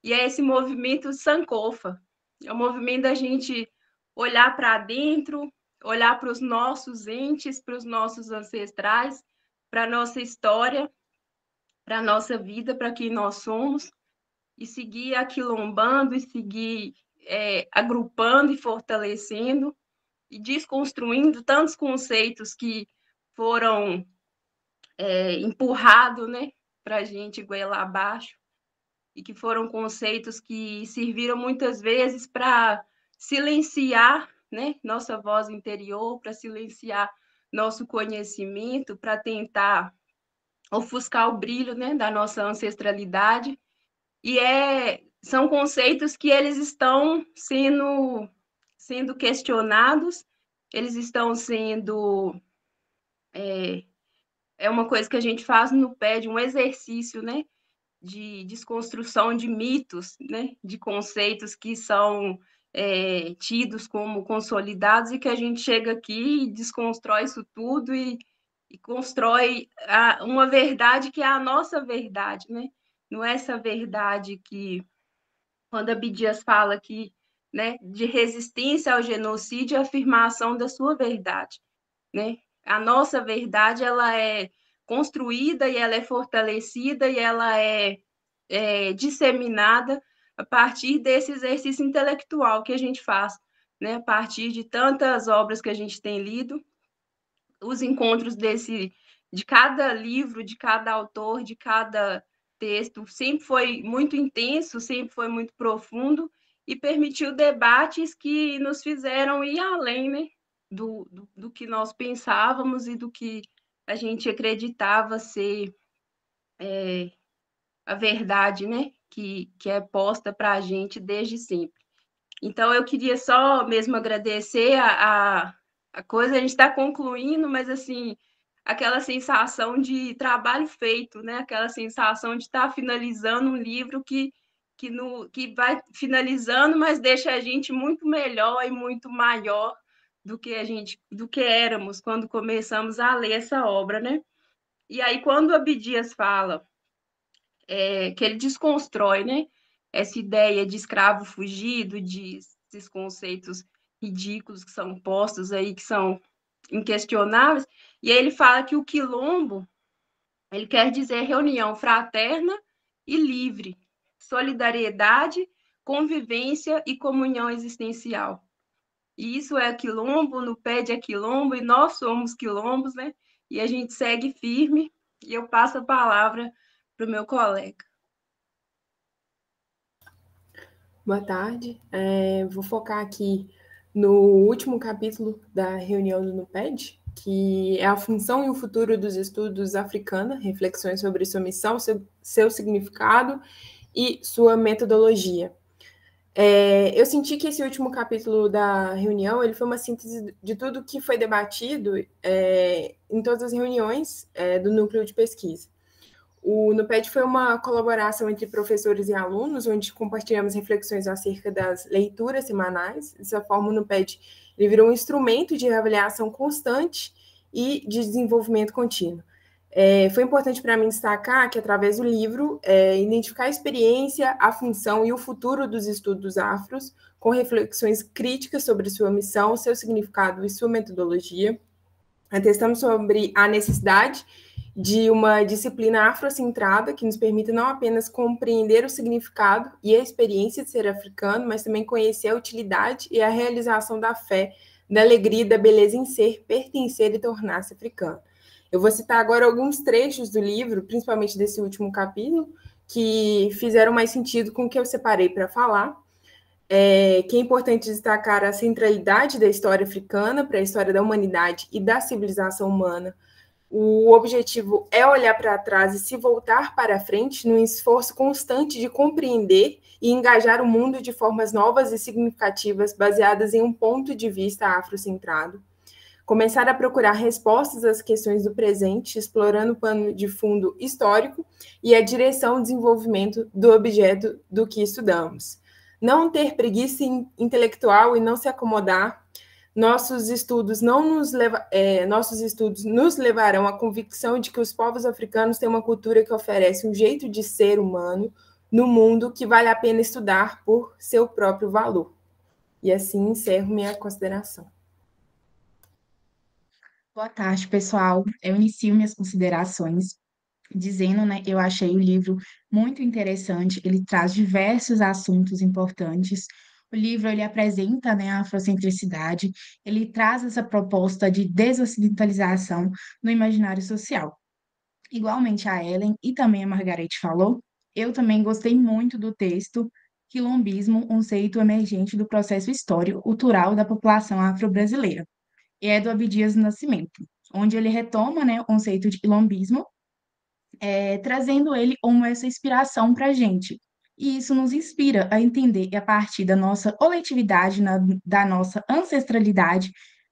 e é esse movimento Sankofa, é o movimento da gente olhar para dentro, olhar para os nossos entes, para os nossos ancestrais, para a nossa história, para a nossa vida, para quem nós somos, e seguir aquilombando, e seguir agrupando e fortalecendo, e desconstruindo tantos conceitos que foram empurrados, né, para a gente goela abaixo, e que foram conceitos que serviram muitas vezes para silenciar, né, nossa voz interior, para silenciar nosso conhecimento, para tentar ofuscar o brilho, né, da nossa ancestralidade. E são conceitos que eles estão sendo questionados, eles estão sendo... É uma coisa que a gente faz no PED, um exercício, né, de desconstrução de mitos, né, de conceitos que são tidos como consolidados, e que a gente chega aqui e desconstrói isso tudo e constrói uma verdade que é a nossa verdade, né? Não é essa verdade que, quando Abdias fala aqui, né, de resistência ao genocídio, a afirmação da sua verdade, né? A nossa verdade, ela é construída e ela é fortalecida e ela é disseminada a partir desse exercício intelectual que a gente faz, né? A partir de tantas obras que a gente tem lido, os encontros de cada livro, de cada autor, de cada texto, sempre foi muito intenso, sempre foi muito profundo, e permitiu debates que nos fizeram ir além, né, do que nós pensávamos e do que a gente acreditava ser a verdade, né, que é posta para a gente desde sempre. Então, eu queria só mesmo agradecer a coisa, a gente está concluindo, mas, assim, aquela sensação de trabalho feito, né? Aquela sensação de estar finalizando um livro que vai finalizando, mas deixa a gente muito melhor e muito maior do que éramos quando começamos a ler essa obra, né? E aí, quando Abdias fala que ele desconstrói, né, essa ideia de escravo fugido, esses conceitos ridículos que são postos aí, que são inquestionáveis, e aí ele fala que o quilombo, ele quer dizer reunião fraterna e livre, solidariedade, convivência e comunhão existencial. E isso é quilombo, no PED é quilombo, e nós somos quilombos, né? E a gente segue firme, e eu passo a palavra para o meu colega.
Boa tarde. Vou focar aqui no último capítulo da reunião do NUPED, que é a função e o futuro dos estudos africanos, reflexões sobre sua missão, seu significado e sua metodologia. Eu senti que esse último capítulo da reunião ele foi uma síntese de tudo que foi debatido em todas as reuniões do núcleo de pesquisa. O NUPED foi uma colaboração entre professores e alunos, onde compartilhamos reflexões acerca das leituras semanais. Dessa forma, o NUPED ele virou um instrumento de avaliação constante e de desenvolvimento contínuo. Foi importante para mim destacar que, através do livro, identificar a experiência, a função e o futuro dos estudos afros, com reflexões críticas sobre sua missão, seu significado e sua metodologia. Atestamos sobre a necessidade de uma disciplina afrocentrada que nos permita não apenas compreender o significado e a experiência de ser africano, mas também conhecer a utilidade e a realização da fé, da alegria e da beleza em ser, pertencer e tornar-se africano. Eu vou citar agora alguns trechos do livro, principalmente desse último capítulo, que fizeram mais sentido com o que eu separei para falar. que é importante destacar a centralidade da história africana para a história da humanidade e da civilização humana. O objetivo é olhar para trás e se voltar para a frente num esforço constante de compreender e engajar o mundo de formas novas e significativas, baseadas em um ponto de vista afrocentrado. Começar a procurar respostas às questões do presente, explorando o pano de fundo histórico e a direção ao desenvolvimento do objeto do que estudamos. Não ter preguiça intelectual e não se acomodar. Nossos estudos nos levarão à convicção de que os povos africanos têm uma cultura que oferece um jeito de ser humano no mundo que vale a pena estudar por seu próprio valor. E assim encerro minha consideração.
Boa tarde, pessoal. Eu inicio minhas considerações dizendo, né, eu achei o livro muito interessante, ele traz diversos assuntos importantes. O livro, ele apresenta, né, a afrocentricidade, ele traz essa proposta de desocidentalização no imaginário social. Igualmente a Ellen e também a Margarete falou, eu também gostei muito do texto Quilombismo, um conceito emergente do processo histórico-cultural da população afro-brasileira. E é do Abdias Nascimento, onde ele retoma, né, o conceito de quilombismo, trazendo ele como essa inspiração para a gente. E isso nos inspira a entender que a partir da nossa coletividade, da nossa ancestralidade,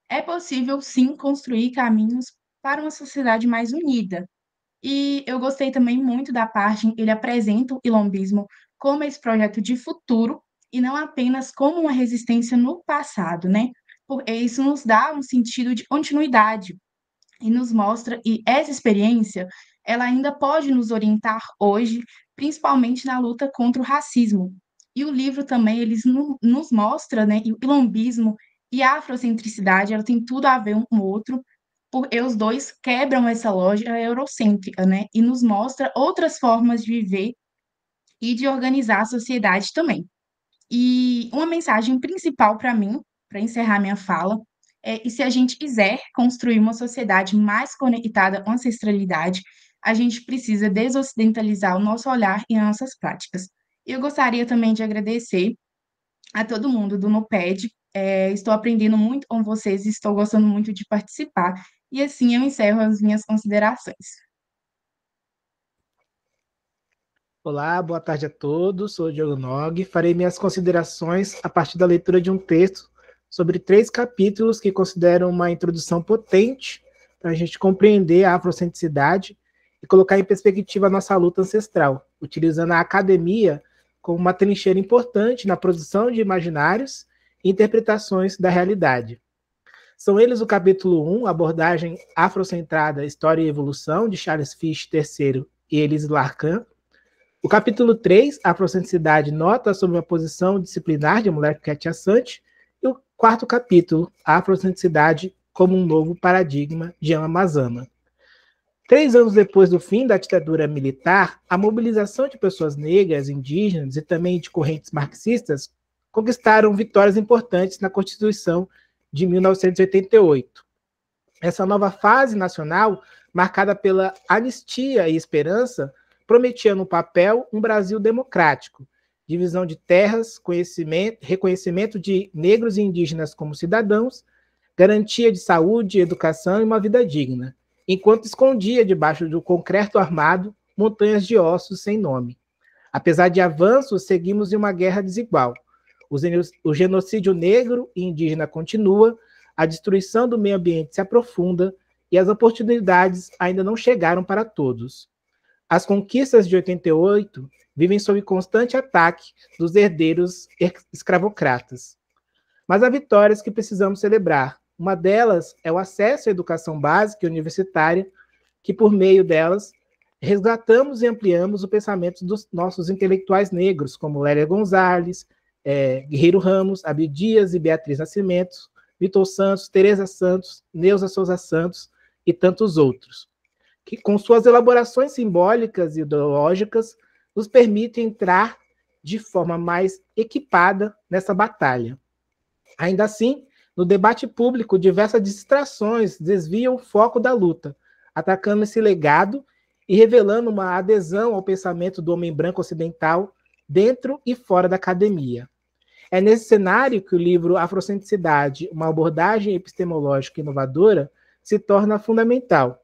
é possível, sim, construir caminhos para uma sociedade mais unida. E eu gostei também muito da parte em que ele apresenta o quilombismo como esse projeto de futuro e não apenas como uma resistência no passado, né? Porque isso nos dá um sentido de continuidade e nos mostra que essa experiência ela ainda pode nos orientar hoje, principalmente na luta contra o racismo. E o livro também ele nos mostra, né, que o quilombismo e a afrocentricidade ela tem tudo a ver um com o outro, porque os dois quebram essa lógica eurocêntrica, né, e nos mostra outras formas de viver e de organizar a sociedade também. E uma mensagem principal para mim, para encerrar minha fala, é que se a gente quiser construir uma sociedade mais conectada com a ancestralidade, a gente precisa desocidentalizar o nosso olhar e as nossas práticas. Eu gostaria também de agradecer a todo mundo do NUPED, estou aprendendo muito com vocês e estou gostando muito de participar. E assim eu encerro as minhas considerações.
Olá, boa tarde a todos. Sou o Diogo Nog. Farei minhas considerações a partir da leitura de um texto sobre 3 capítulos que consideram uma introdução potente para a gente compreender a afrocentricidade e colocar em perspectiva a nossa luta ancestral, utilizando a academia como uma trincheira importante na produção de imaginários e interpretações da realidade. São eles o capítulo 1, Abordagem Afrocentrada, História e Evolução, de Charles Fish III e Elise Larcan. O capítulo 3, Afrocentricidade, Nota sobre uma posição disciplinar de Moleque Ketia-Sante. E o 4º capítulo, Afrocentricidade como um novo paradigma, de Ama Mazama. 3 anos depois do fim da ditadura militar, a mobilização de pessoas negras, indígenas e também de correntes marxistas conquistaram vitórias importantes na Constituição de 1988. Essa nova fase nacional, marcada pela anistia e esperança, prometia no papel um Brasil democrático, divisão de terras, reconhecimento de negros e indígenas como cidadãos, garantia de saúde, educação e uma vida digna, enquanto escondia debaixo do concreto armado montanhas de ossos sem nome. Apesar de avanços, seguimos em uma guerra desigual. O genocídio negro e indígena continua, a destruição do meio ambiente se aprofunda e as oportunidades ainda não chegaram para todos. As conquistas de 88 vivem sob constante ataque dos herdeiros escravocratas. Mas há vitórias que precisamos celebrar. Uma delas é o acesso à educação básica e universitária, que por meio delas resgatamos e ampliamos o pensamento dos nossos intelectuais negros, como Lélia Gonzalez, Guerreiro Ramos, Abdias e Beatriz Nascimento, Vitor Santos, Teresa Santos, Neuza Souza Santos e tantos outros, que com suas elaborações simbólicas e ideológicas nos permitem entrar de forma mais equipada nessa batalha. Ainda assim, no debate público, diversas distrações desviam o foco da luta, atacando esse legado e revelando uma adesão ao pensamento do homem branco ocidental dentro e fora da academia. É nesse cenário que o livro Afrocentricidade, uma abordagem epistemológica inovadora, se torna fundamental.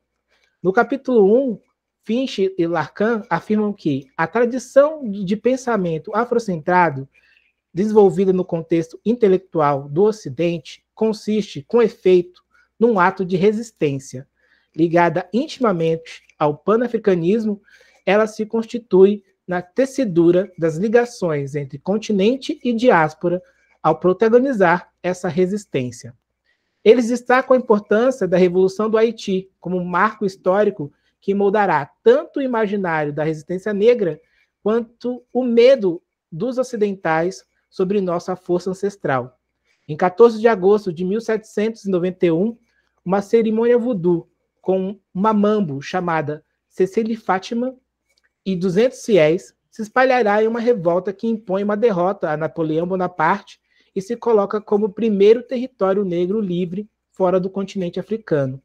No capítulo 1, Finch e Lacan afirmam que a tradição de pensamento afrocentrado, desenvolvida no contexto intelectual do Ocidente, consiste, com efeito, num ato de resistência. Ligada intimamente ao panafricanismo, ela se constitui na tecidura das ligações entre continente e diáspora ao protagonizar essa resistência. Eles destacam a importância da Revolução do Haiti como um marco histórico que moldará tanto o imaginário da resistência negra quanto o medo dos ocidentais sobre nossa força ancestral. Em 14 de agosto de 1791, uma cerimônia voodoo com uma mambo chamada Cecília Fátima e 200 fiéis se espalhará em uma revolta que impõe uma derrota a Napoleão Bonaparte e se coloca como o primeiro território negro livre fora do continente africano.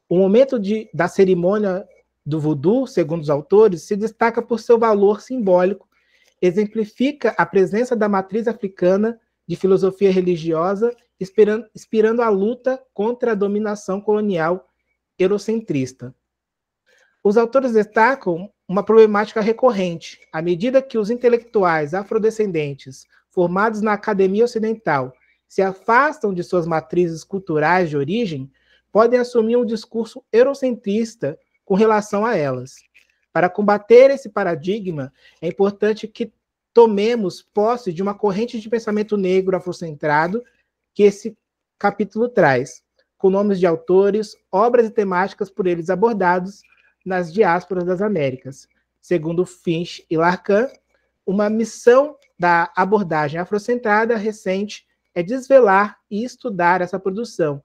O momento da cerimônia do voodoo, segundo os autores, se destaca por seu valor simbólico, exemplifica a presença da matriz africana de filosofia religiosa, inspirando a luta contra a dominação colonial eurocentrista. Os autores destacam uma problemática recorrente. À medida que os intelectuais afrodescendentes formados na academia ocidental se afastam de suas matrizes culturais de origem, podem assumir um discurso eurocentrista com relação a elas. Para combater esse paradigma, é importante que tomemos posse de uma corrente de pensamento negro afrocentrado que esse capítulo traz, com nomes de autores, obras e temáticas por eles abordados nas diásporas das Américas. Segundo Finch e Lacan, uma missão da abordagem afrocentrada recente é desvelar e estudar essa produção,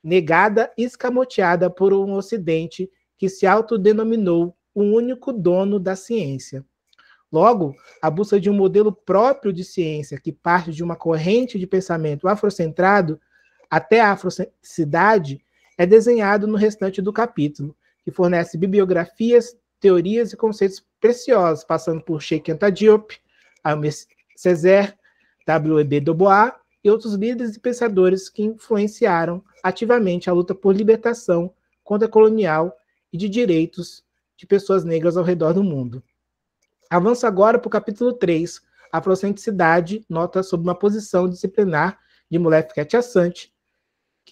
negada e escamoteada por um Ocidente que se autodenominou o único dono da ciência. Logo, a busca de um modelo próprio de ciência que parte de uma corrente de pensamento afrocentrado até a afrocentricidade é desenhado no restante do capítulo, que fornece bibliografias, teorias e conceitos preciosos, passando por Cheikh Anta Diop, Aimé Césaire, W.E.B. Du Bois e outros líderes e pensadores que influenciaram ativamente a luta por libertação contra-colonial e de direitos de pessoas negras ao redor do mundo. Avanço agora para o capítulo 3, Afrocentricidade, nota sobre uma posição disciplinar de Molefe Assante,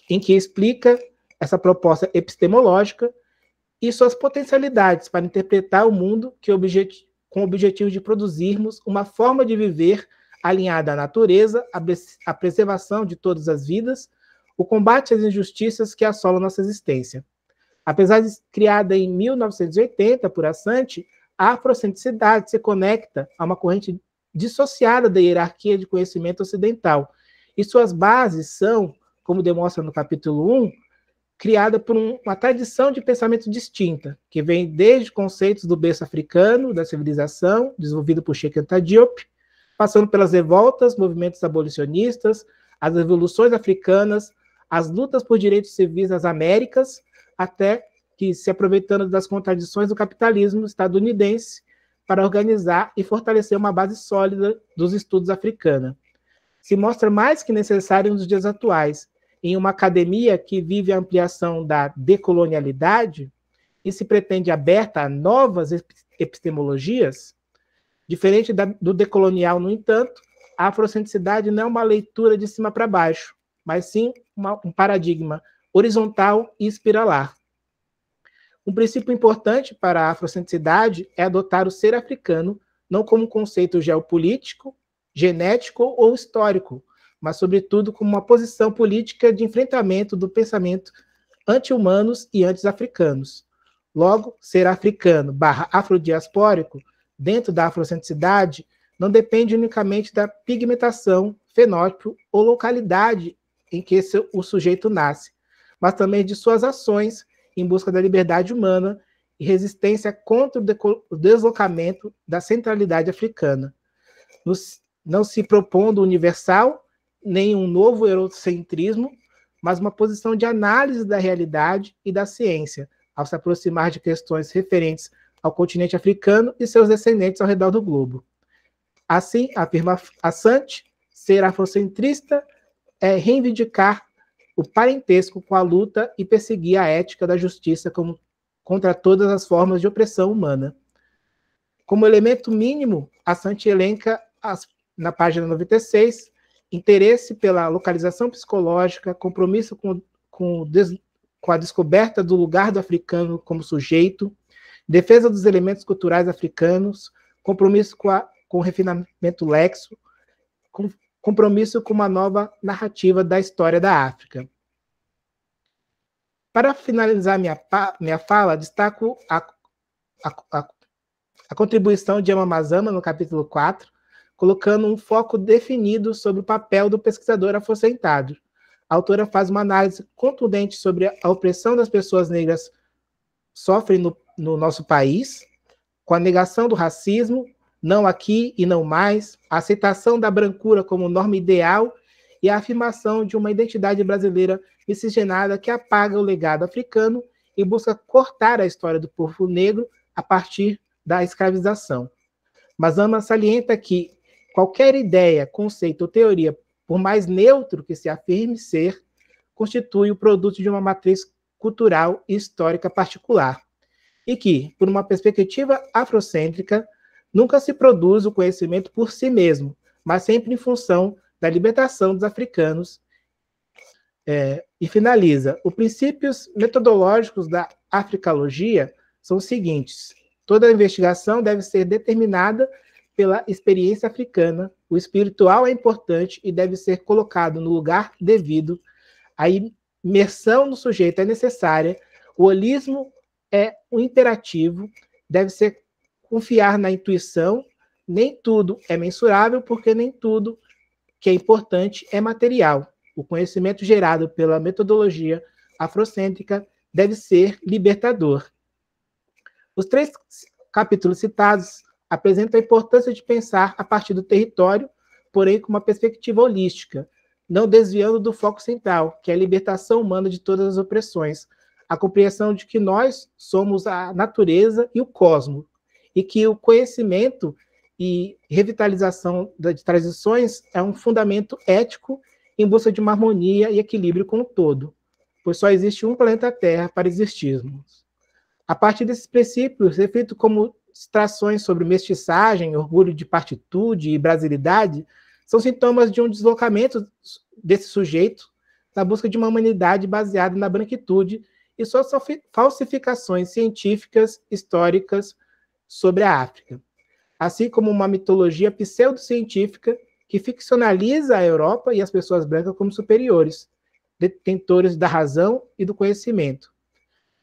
em que explica essa proposta epistemológica e suas potencialidades para interpretar o mundo com o objetivo de produzirmos uma forma de viver alinhada à natureza, à preservação de todas as vidas, o combate às injustiças que assolam nossa existência. Apesar de criada em 1980 por Assante, a afrocentricidade se conecta a uma corrente dissociada da hierarquia de conhecimento ocidental, e suas bases são, como demonstra no capítulo 1, criada por uma tradição de pensamento distinta, que vem desde conceitos do berço africano, da civilização, desenvolvido por Cheikh Anta Diop, passando pelas revoltas, movimentos abolicionistas, as revoluções africanas, as lutas por direitos civis nas Américas, até que se aproveitando das contradições do capitalismo estadunidense para organizar e fortalecer uma base sólida dos estudos africanos. Se mostra mais que necessário nos dias atuais, em uma academia que vive a ampliação da decolonialidade e se pretende aberta a novas epistemologias, diferente do decolonial, no entanto, a afrocentricidade não é uma leitura de cima para baixo, mas sim um paradigma horizontal e espiralar. Um princípio importante para a afrocentricidade é adotar o ser africano não como um conceito geopolítico, genético ou histórico, mas, sobretudo, como uma posição política de enfrentamento do pensamento anti-humanos e anti-africanos. Logo, ser africano / afrodiaspórico, dentro da afrocentricidade, não depende unicamente da pigmentação, fenótipo ou localidade em que o sujeito nasce, mas também de suas ações em busca da liberdade humana e resistência contra o deslocamento da centralidade africana, não se propondo universal, nem um novo eurocentrismo, mas uma posição de análise da realidade e da ciência, ao se aproximar de questões referentes ao continente africano e seus descendentes ao redor do globo. Assim, afirma Assange, ser afrocentrista é reivindicar o parentesco com a luta e perseguir a ética da justiça contra todas as formas de opressão humana. Como elemento mínimo, Assange elenca, na página 96, interesse pela localização psicológica, compromisso com a descoberta do lugar do africano como sujeito, defesa dos elementos culturais africanos, compromisso com o refinamento léxico, compromisso com uma nova narrativa da história da África. Para finalizar minha fala, destaco a contribuição de Emma Mazama, no capítulo 4, colocando um foco definido sobre o papel do pesquisador afrocentrado. A autora faz uma análise contundente sobre a opressão das pessoas negras sofrem no nosso país, com a negação do racismo, não aqui e não mais, a aceitação da brancura como norma ideal e a afirmação de uma identidade brasileira miscigenada que apaga o legado africano e busca cortar a história do povo negro a partir da escravização. Mazama salienta que qualquer ideia, conceito ou teoria, por mais neutro que se afirme ser, constitui o produto de uma matriz cultural e histórica particular, e que, por uma perspectiva afrocêntrica, nunca se produz o conhecimento por si mesmo, mas sempre em função da libertação dos africanos. E finaliza, os princípios metodológicos da africologia são os seguintes: toda investigação deve ser determinada pela experiência africana, o espiritual é importante e deve ser colocado no lugar devido, a imersão no sujeito é necessária, o holismo é um imperativo, deve ser confiar na intuição, nem tudo é mensurável, porque nem tudo que é importante é material. O conhecimento gerado pela metodologia afrocêntrica deve ser libertador. Os 3 capítulos citados apresentam a importância de pensar a partir do território, porém com uma perspectiva holística, não desviando do foco central, que é a libertação humana de todas as opressões, a compreensão de que nós somos a natureza e o cosmos, e que o conhecimento e revitalização de tradições é um fundamento ético em busca de uma harmonia e equilíbrio com o todo, pois só existe um planeta Terra para existirmos. A partir desses princípios, reflito como distrações sobre mestiçagem, orgulho de partitude e brasilidade são sintomas de um deslocamento desse sujeito na busca de uma humanidade baseada na branquitude e suas falsificações científicas históricas sobre a África, assim como uma mitologia pseudocientífica que ficcionaliza a Europa e as pessoas brancas como superiores, detentores da razão e do conhecimento.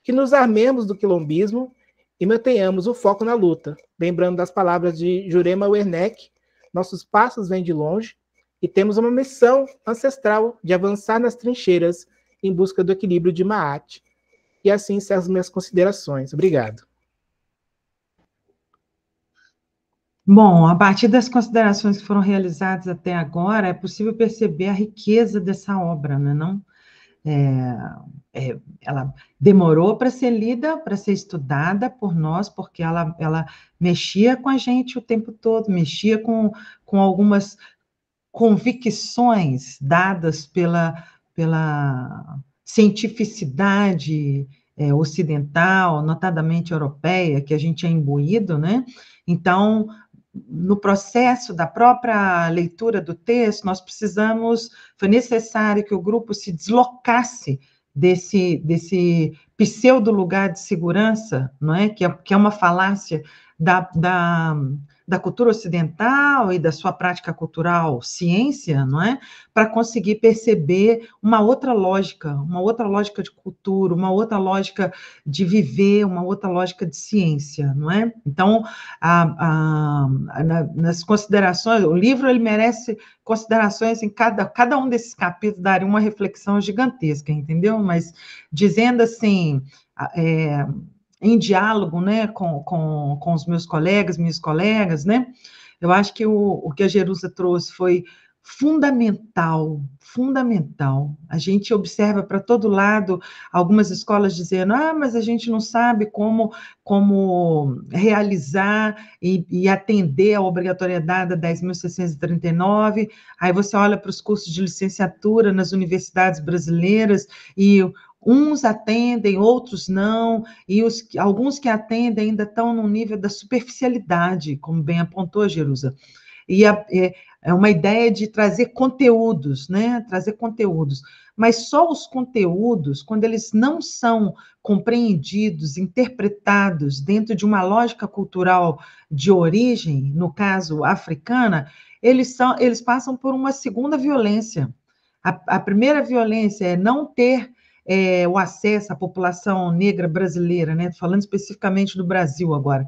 Que nos armemos do quilombismo e mantenhamos o foco na luta, lembrando das palavras de Jurema Werneck, nossos passos vêm de longe e temos uma missão ancestral de avançar nas trincheiras em busca do equilíbrio de Maat. E assim encerro as minhas considerações. Obrigado.
Bom, a partir das considerações que foram realizadas até agora, é possível perceber a riqueza dessa obra, não é? Ela demorou para ser lida, para ser estudada por nós, porque ela mexia com a gente o tempo todo, mexia com algumas convicções dadas pela cientificidade ocidental, notadamente europeia, que a gente é imbuído, né? Então, no processo da própria leitura do texto, foi necessário que o grupo se deslocasse desse pseudo-lugar de segurança, não é? Que é uma falácia da cultura ocidental e da sua prática cultural ciência, não é? Para conseguir perceber uma outra lógica de cultura, uma outra lógica de viver, uma outra lógica de ciência, não é? Então, nas considerações, o livro ele merece considerações em cada um desses capítulos, daria uma reflexão gigantesca, entendeu? Mas dizendo assim, em diálogo, né, com os meus colegas, minhas colegas, né, eu acho que o que a Jerusa trouxe fundamental, fundamental. A gente observa para todo lado algumas escolas dizendo, mas a gente não sabe como realizar e atender a obrigatoriedade da 10.639. Aí você olha para os cursos de licenciatura nas universidades brasileiras e uns atendem, outros não, e alguns que atendem ainda estão no nível da superficialidade, como bem apontou a Jerusa. E é uma ideia de trazer conteúdos, né? Trazer conteúdos. Mas só os conteúdos, quando eles não são compreendidos, interpretados dentro de uma lógica cultural de origem, no caso africana, eles passam por uma segunda violência. A primeira violência é não ter o acesso à população negra brasileira, né? Falando especificamente do Brasil agora,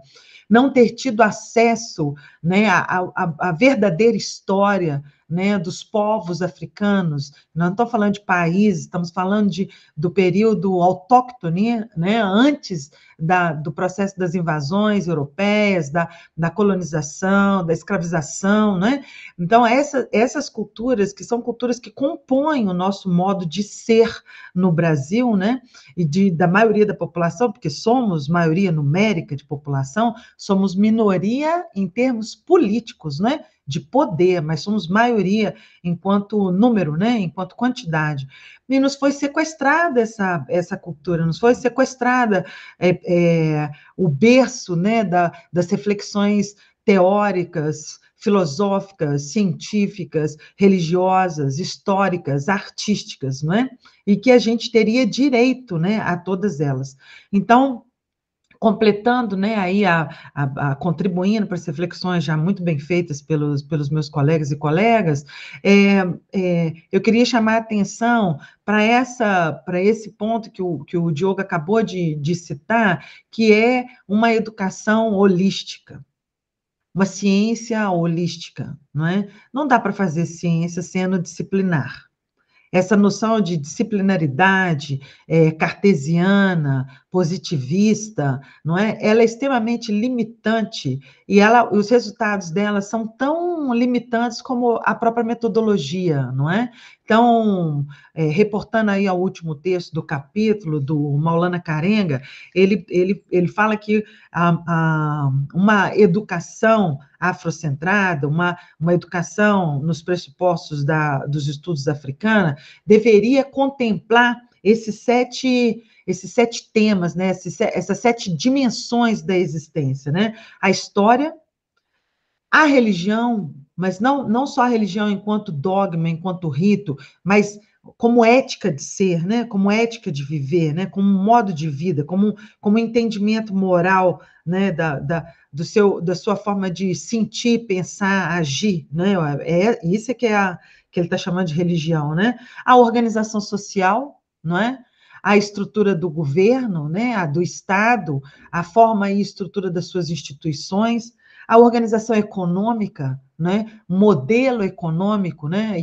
não ter tido acesso, né, à verdadeira história, né, dos povos africanos. Não estamos falando de países, estamos falando do período autóctone, né, antes do processo das invasões europeias, da colonização, da escravização, né? Então, essas culturas, que são culturas que compõem o nosso modo de ser no Brasil, né, e da maioria da população, porque somos maioria numérica de população, somos minoria em termos políticos, né, de poder, mas somos maioria enquanto número, né, enquanto quantidade. E nos foi sequestrada essa cultura, nos foi sequestrada o berço, né, das reflexões teóricas, filosóficas, científicas, religiosas, históricas, artísticas, não é? E que a gente teria direito, né, a todas elas. Então, completando, né, aí contribuindo para as reflexões já muito bem feitas pelos meus colegas e colegas, eu queria chamar a atenção para esse ponto que o Diogo acabou de citar, que é uma educação holística, uma ciência holística, não é? Não dá para fazer ciência sendo disciplinar. Essa noção de disciplinaridade cartesiana, positivista, não é? Ela é extremamente limitante e os resultados dela são tão limitantes como a própria metodologia, não é? Então, reportando aí ao último texto do capítulo do Maulana Karenga, ele fala que uma educação afrocentrada, uma educação nos pressupostos dos estudos africanos, deveria contemplar esses sete temas, né? Essas 7 dimensões da existência, né? A história, a religião, mas não só a religião enquanto dogma, enquanto rito, mas como ética de ser, né? Como ética de viver, né? Como modo de vida, como entendimento moral, né? Da sua forma de sentir, pensar, agir, né? Isso que ele está chamando de religião, né? A organização social, não é? A estrutura do governo, né? A do Estado, a forma e estrutura das suas instituições, a organização econômica, né? Modelo econômico, né?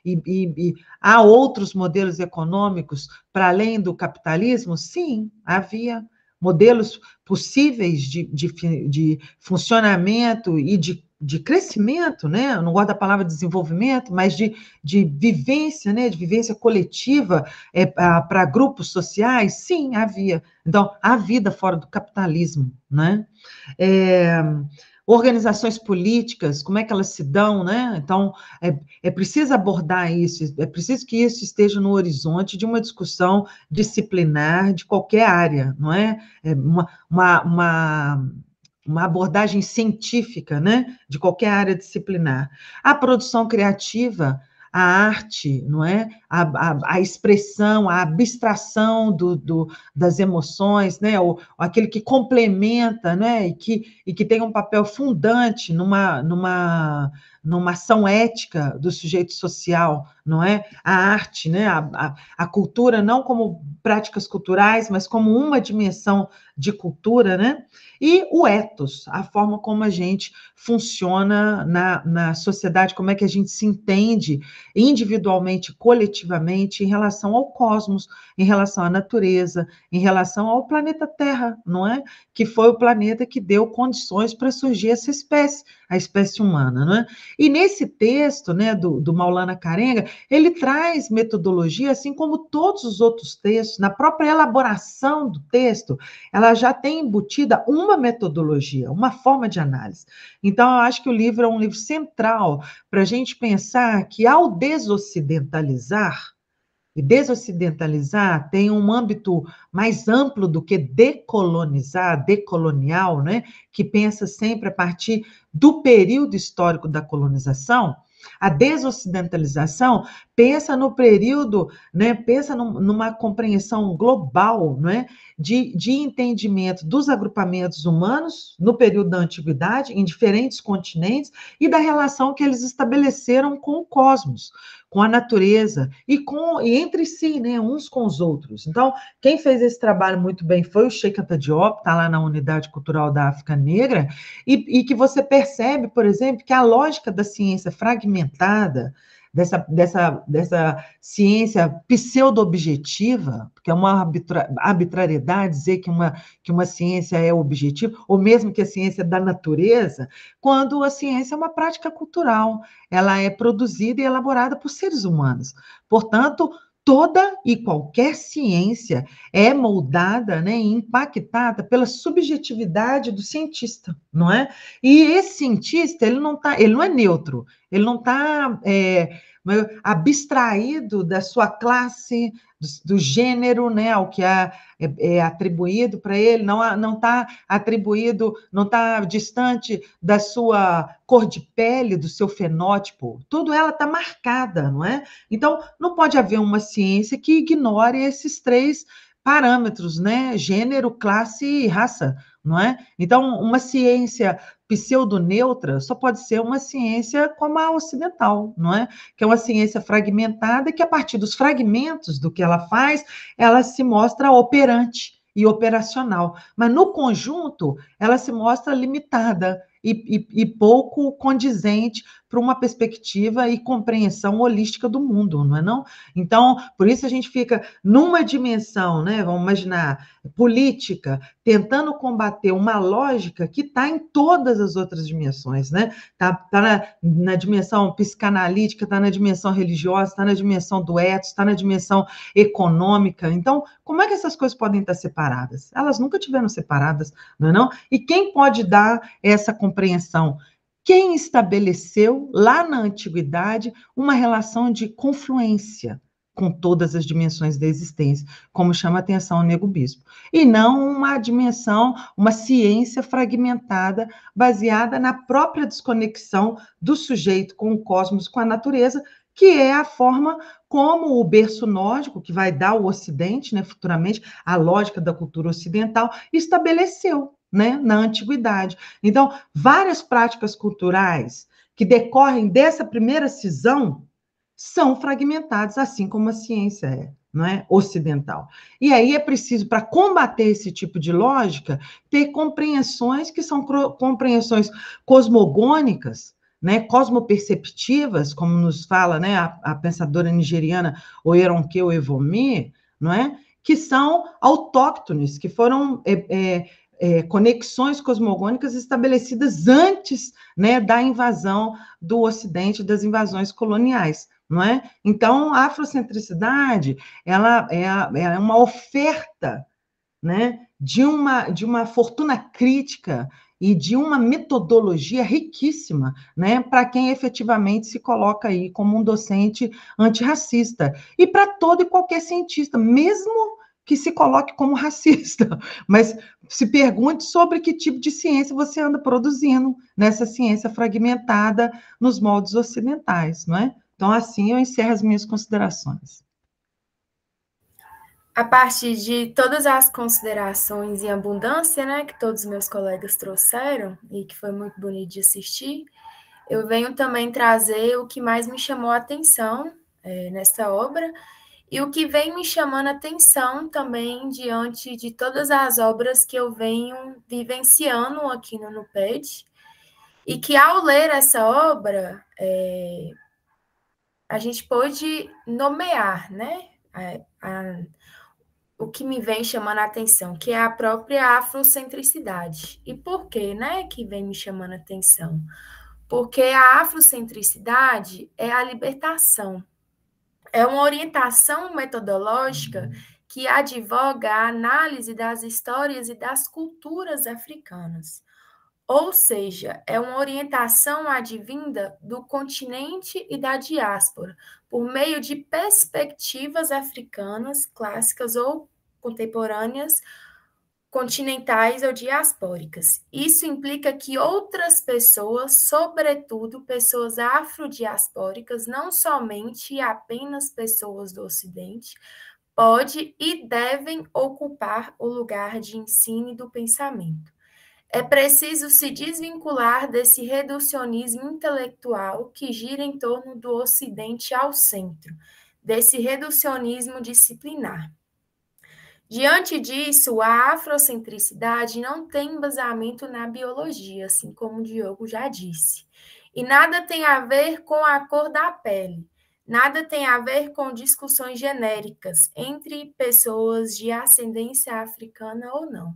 E há outros modelos econômicos para além do capitalismo? Sim, havia modelos possíveis de funcionamento e de crescimento, né? Eu não gosto da palavra desenvolvimento, mas de vivência, né? De vivência coletiva para grupos sociais, sim, havia. Então, há vida fora do capitalismo, né? Organizações políticas, como é que elas se dão, né? Então, é preciso abordar isso, é preciso que isso esteja no horizonte de uma discussão disciplinar de qualquer área, não é? Uma abordagem científica, né? De qualquer área disciplinar. A produção criativa, a arte, não é? A expressão, a abstração das emoções, né? Ou aquele que complementa, né? E que tem um papel fundante numa ação ética do sujeito social, não é? A arte, né? A cultura não como práticas culturais, mas como uma dimensão de cultura, né? E o ethos, a forma como a gente funciona na sociedade, como é que a gente se entende individualmente, coletivamente, em relação ao cosmos, em relação à natureza, em relação ao planeta Terra, não é? Que foi o planeta que deu condições para surgir essa espécie, a espécie humana, não é? E nesse texto, né, do Maulana Karenga, ele traz metodologia, assim como todos os outros textos, na própria elaboração do texto, ela já tem embutida uma metodologia, uma forma de análise. Então, eu acho que o livro é um livro central para a gente pensar que, ao desocidentalizar, e desocidentalizar tem um âmbito mais amplo do que decolonizar, decolonial, né? Que pensa sempre a partir do período histórico da colonização. A desocidentalização pensa no período, né, pensa numa compreensão global, né, de entendimento dos agrupamentos humanos no período da antiguidade, em diferentes continentes, e da relação que eles estabeleceram com o cosmos, com a natureza e entre si, né, uns com os outros. Então, quem fez esse trabalho muito bem foi o Cheikh Anta Diop, está lá na Unidade Cultural da África Negra, e que você percebe, por exemplo, que a lógica da ciência fragmentada, dessa ciência pseudo-objetiva, porque é uma arbitrariedade dizer que uma ciência é objetiva, ou mesmo que a ciência é da natureza, quando a ciência é uma prática cultural, ela é produzida e elaborada por seres humanos. Portanto, toda e qualquer ciência é moldada, né, e impactada pela subjetividade do cientista, não é? E esse cientista, ele não é neutro, ele não está abstraído da sua classe, do gênero, né, ao que é atribuído para ele, não está atribuído, não está distante da sua cor de pele, do seu fenótipo, tudo ela está marcada, não é? Então, não pode haver uma ciência que ignore esses três parâmetros, né? Gênero, classe e raça, não é? Então, uma ciência pseudoneutra só pode ser uma ciência como a ocidental, não é? Que é uma ciência fragmentada que, a partir dos fragmentos do que ela faz, ela se mostra operante e operacional. Mas, no conjunto, ela se mostra limitada e pouco condizente para uma perspectiva e compreensão holística do mundo, não é não? Então, por isso a gente fica numa dimensão, né? Vamos imaginar, política, tentando combater uma lógica que está em todas as outras dimensões, né? Está na dimensão psicanalítica, está na dimensão religiosa, está na dimensão do ethos, está na dimensão econômica. Então, como é que essas coisas podem estar separadas? Elas nunca tiveram separadas, não é não? E quem pode dar essa compreensão? Quem estabeleceu, lá na antiguidade, uma relação de confluência com todas as dimensões da existência, como chama a atenção o Nego Bispo, e não uma dimensão, uma ciência fragmentada, baseada na própria desconexão do sujeito com o cosmos, com a natureza, que é a forma como o berço nórdico, que vai dar o Ocidente, né, futuramente, a lógica da cultura ocidental, estabeleceu, né, na antiguidade. Então, várias práticas culturais que decorrem dessa primeira cisão são fragmentadas, assim como a ciência é, não é? Ocidental. E aí é preciso, para combater esse tipo de lógica, ter compreensões que são compreensões cosmogônicas, né, cosmoperceptivas, como nos fala, né, a pensadora nigeriana Oyeronke Owemi, não é? Que são autóctones, que foram conexões cosmogônicas estabelecidas antes, né, da invasão do Ocidente, das invasões coloniais, não é? Então, a afrocentricidade, ela é uma oferta, né, de uma fortuna crítica e de uma metodologia riquíssima, né, para quem efetivamente se coloca aí como um docente antirracista, e para todo e qualquer cientista, mesmo que se coloque como racista, mas se pergunte sobre que tipo de ciência você anda produzindo nessa ciência fragmentada nos moldes ocidentais, não é? Então, assim, eu encerro as minhas considerações.
A partir de todas as considerações em abundância, né, que todos os meus colegas trouxeram, e que foi muito bonito de assistir, eu venho também trazer o que mais me chamou a atenção nessa obra, e o que vem me chamando a atenção também diante de todas as obras que eu venho vivenciando aqui no NUPED, e que ao ler essa obra, a gente pôde nomear, né, o que me vem chamando a atenção, que é a própria afrocentricidade. E por quê, né, que vem me chamando a atenção? porque a afrocentricidade é a libertação. É uma orientação metodológica que advoga a análise das histórias e das culturas africanas. Ou seja, é uma orientação advinda do continente e da diáspora, por meio de perspectivas africanas, clássicas ou contemporâneas, continentais ou diaspóricas. Isso implica que outras pessoas, sobretudo pessoas afrodiaspóricas, não somente e apenas pessoas do Ocidente, podem e devem ocupar o lugar de ensino e do pensamento. É preciso se desvincular desse reducionismo intelectual que gira em torno do Ocidente ao centro, desse reducionismo disciplinar. Diante disso, a afrocentricidade não tem embasamento na biologia, assim como o Diogo já disse. E nada tem a ver com a cor da pele, nada tem a ver com discussões genéricas entre pessoas de ascendência africana ou não.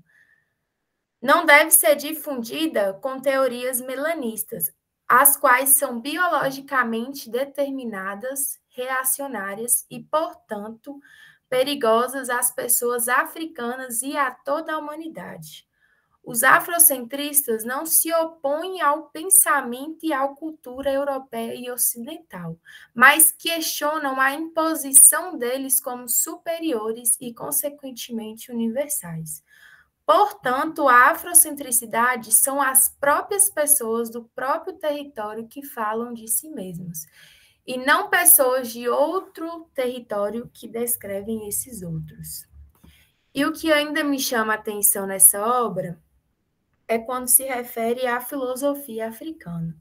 Não deve ser difundida com teorias melanistas, as quais são biologicamente determinadas, reacionárias e, portanto, perigosas às pessoas africanas e a toda a humanidade. Os afrocentristas não se opõem ao pensamento e à cultura europeia e ocidental, mas questionam a imposição deles como superiores e, consequentemente, universais. Portanto, a afrocentricidade são as próprias pessoas do próprio território que falam de si mesmas, e não pessoas de outro território que descrevem esses outros. E o que ainda me chama a atenção nessa obra é quando se refere à filosofia africana.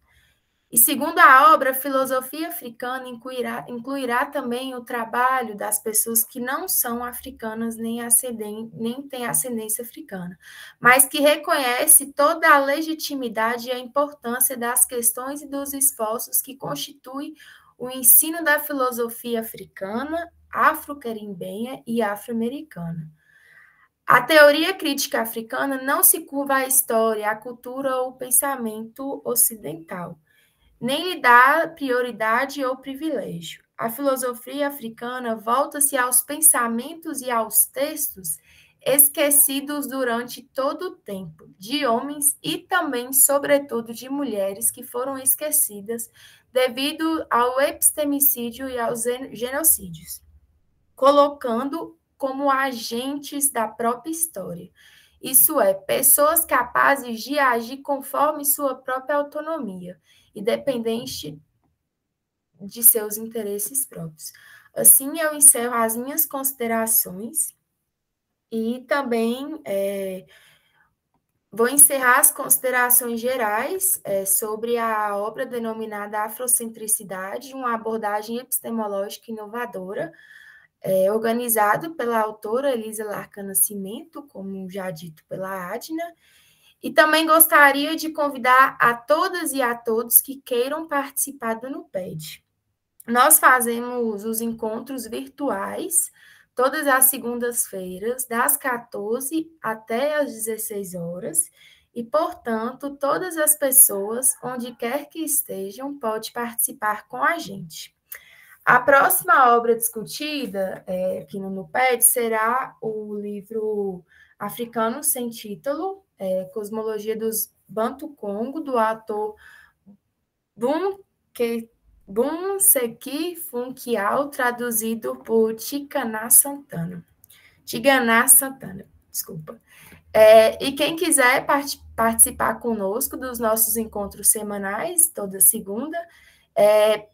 E segundo a obra, a filosofia africana incluirá também o trabalho das pessoas que não são africanas nem têm ascendência africana, mas que reconhece toda a legitimidade e a importância das questões e dos esforços que constituem o ensino da filosofia africana, afro-carimbenha e afro-americana. A teoria crítica africana não se curva à história, à cultura ou ao pensamento ocidental, nem lhe dá prioridade ou privilégio. A filosofia africana volta-se aos pensamentos e aos textos esquecidos durante todo o tempo, de homens e também, sobretudo, de mulheres que foram esquecidas devido ao epistemicídio e aos genocídios, colocando como agentes da própria história. Isso é, pessoas capazes de agir conforme sua própria autonomia, independente de seus interesses próprios. Assim, eu encerro as minhas considerações e também vou encerrar as considerações gerais sobre a obra denominada Afrocentricidade, uma abordagem epistemológica inovadora, organizado pela autora Elisa Larca Nascimento, como já dito pela Adna. E também gostaria de convidar a todas e a todos que queiram participar do NUPED. Nós fazemos os encontros virtuais todas as segundas-feiras, das 14 até as 16 horas, e, portanto, todas as pessoas, onde quer que estejam, podem participar com a gente. A próxima obra discutida aqui no NUPED será o livro Africano Sem Título, Cosmologia dos Bantu-Congo, do autor Bunseki Funkial, traduzido por Tiganá Santana, desculpa. E quem quiser participar conosco dos nossos encontros semanais, toda segunda,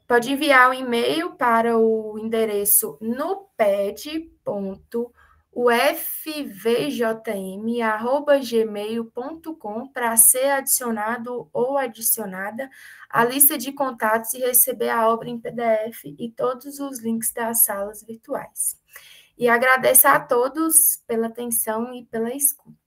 pode enviar um e-mail para o endereço nuped.ufvjm@gmail.com para ser adicionado ou adicionada à lista de contatos e receber a obra em PDF e todos os links das salas virtuais. E agradeço a todos pela atenção e pela escuta.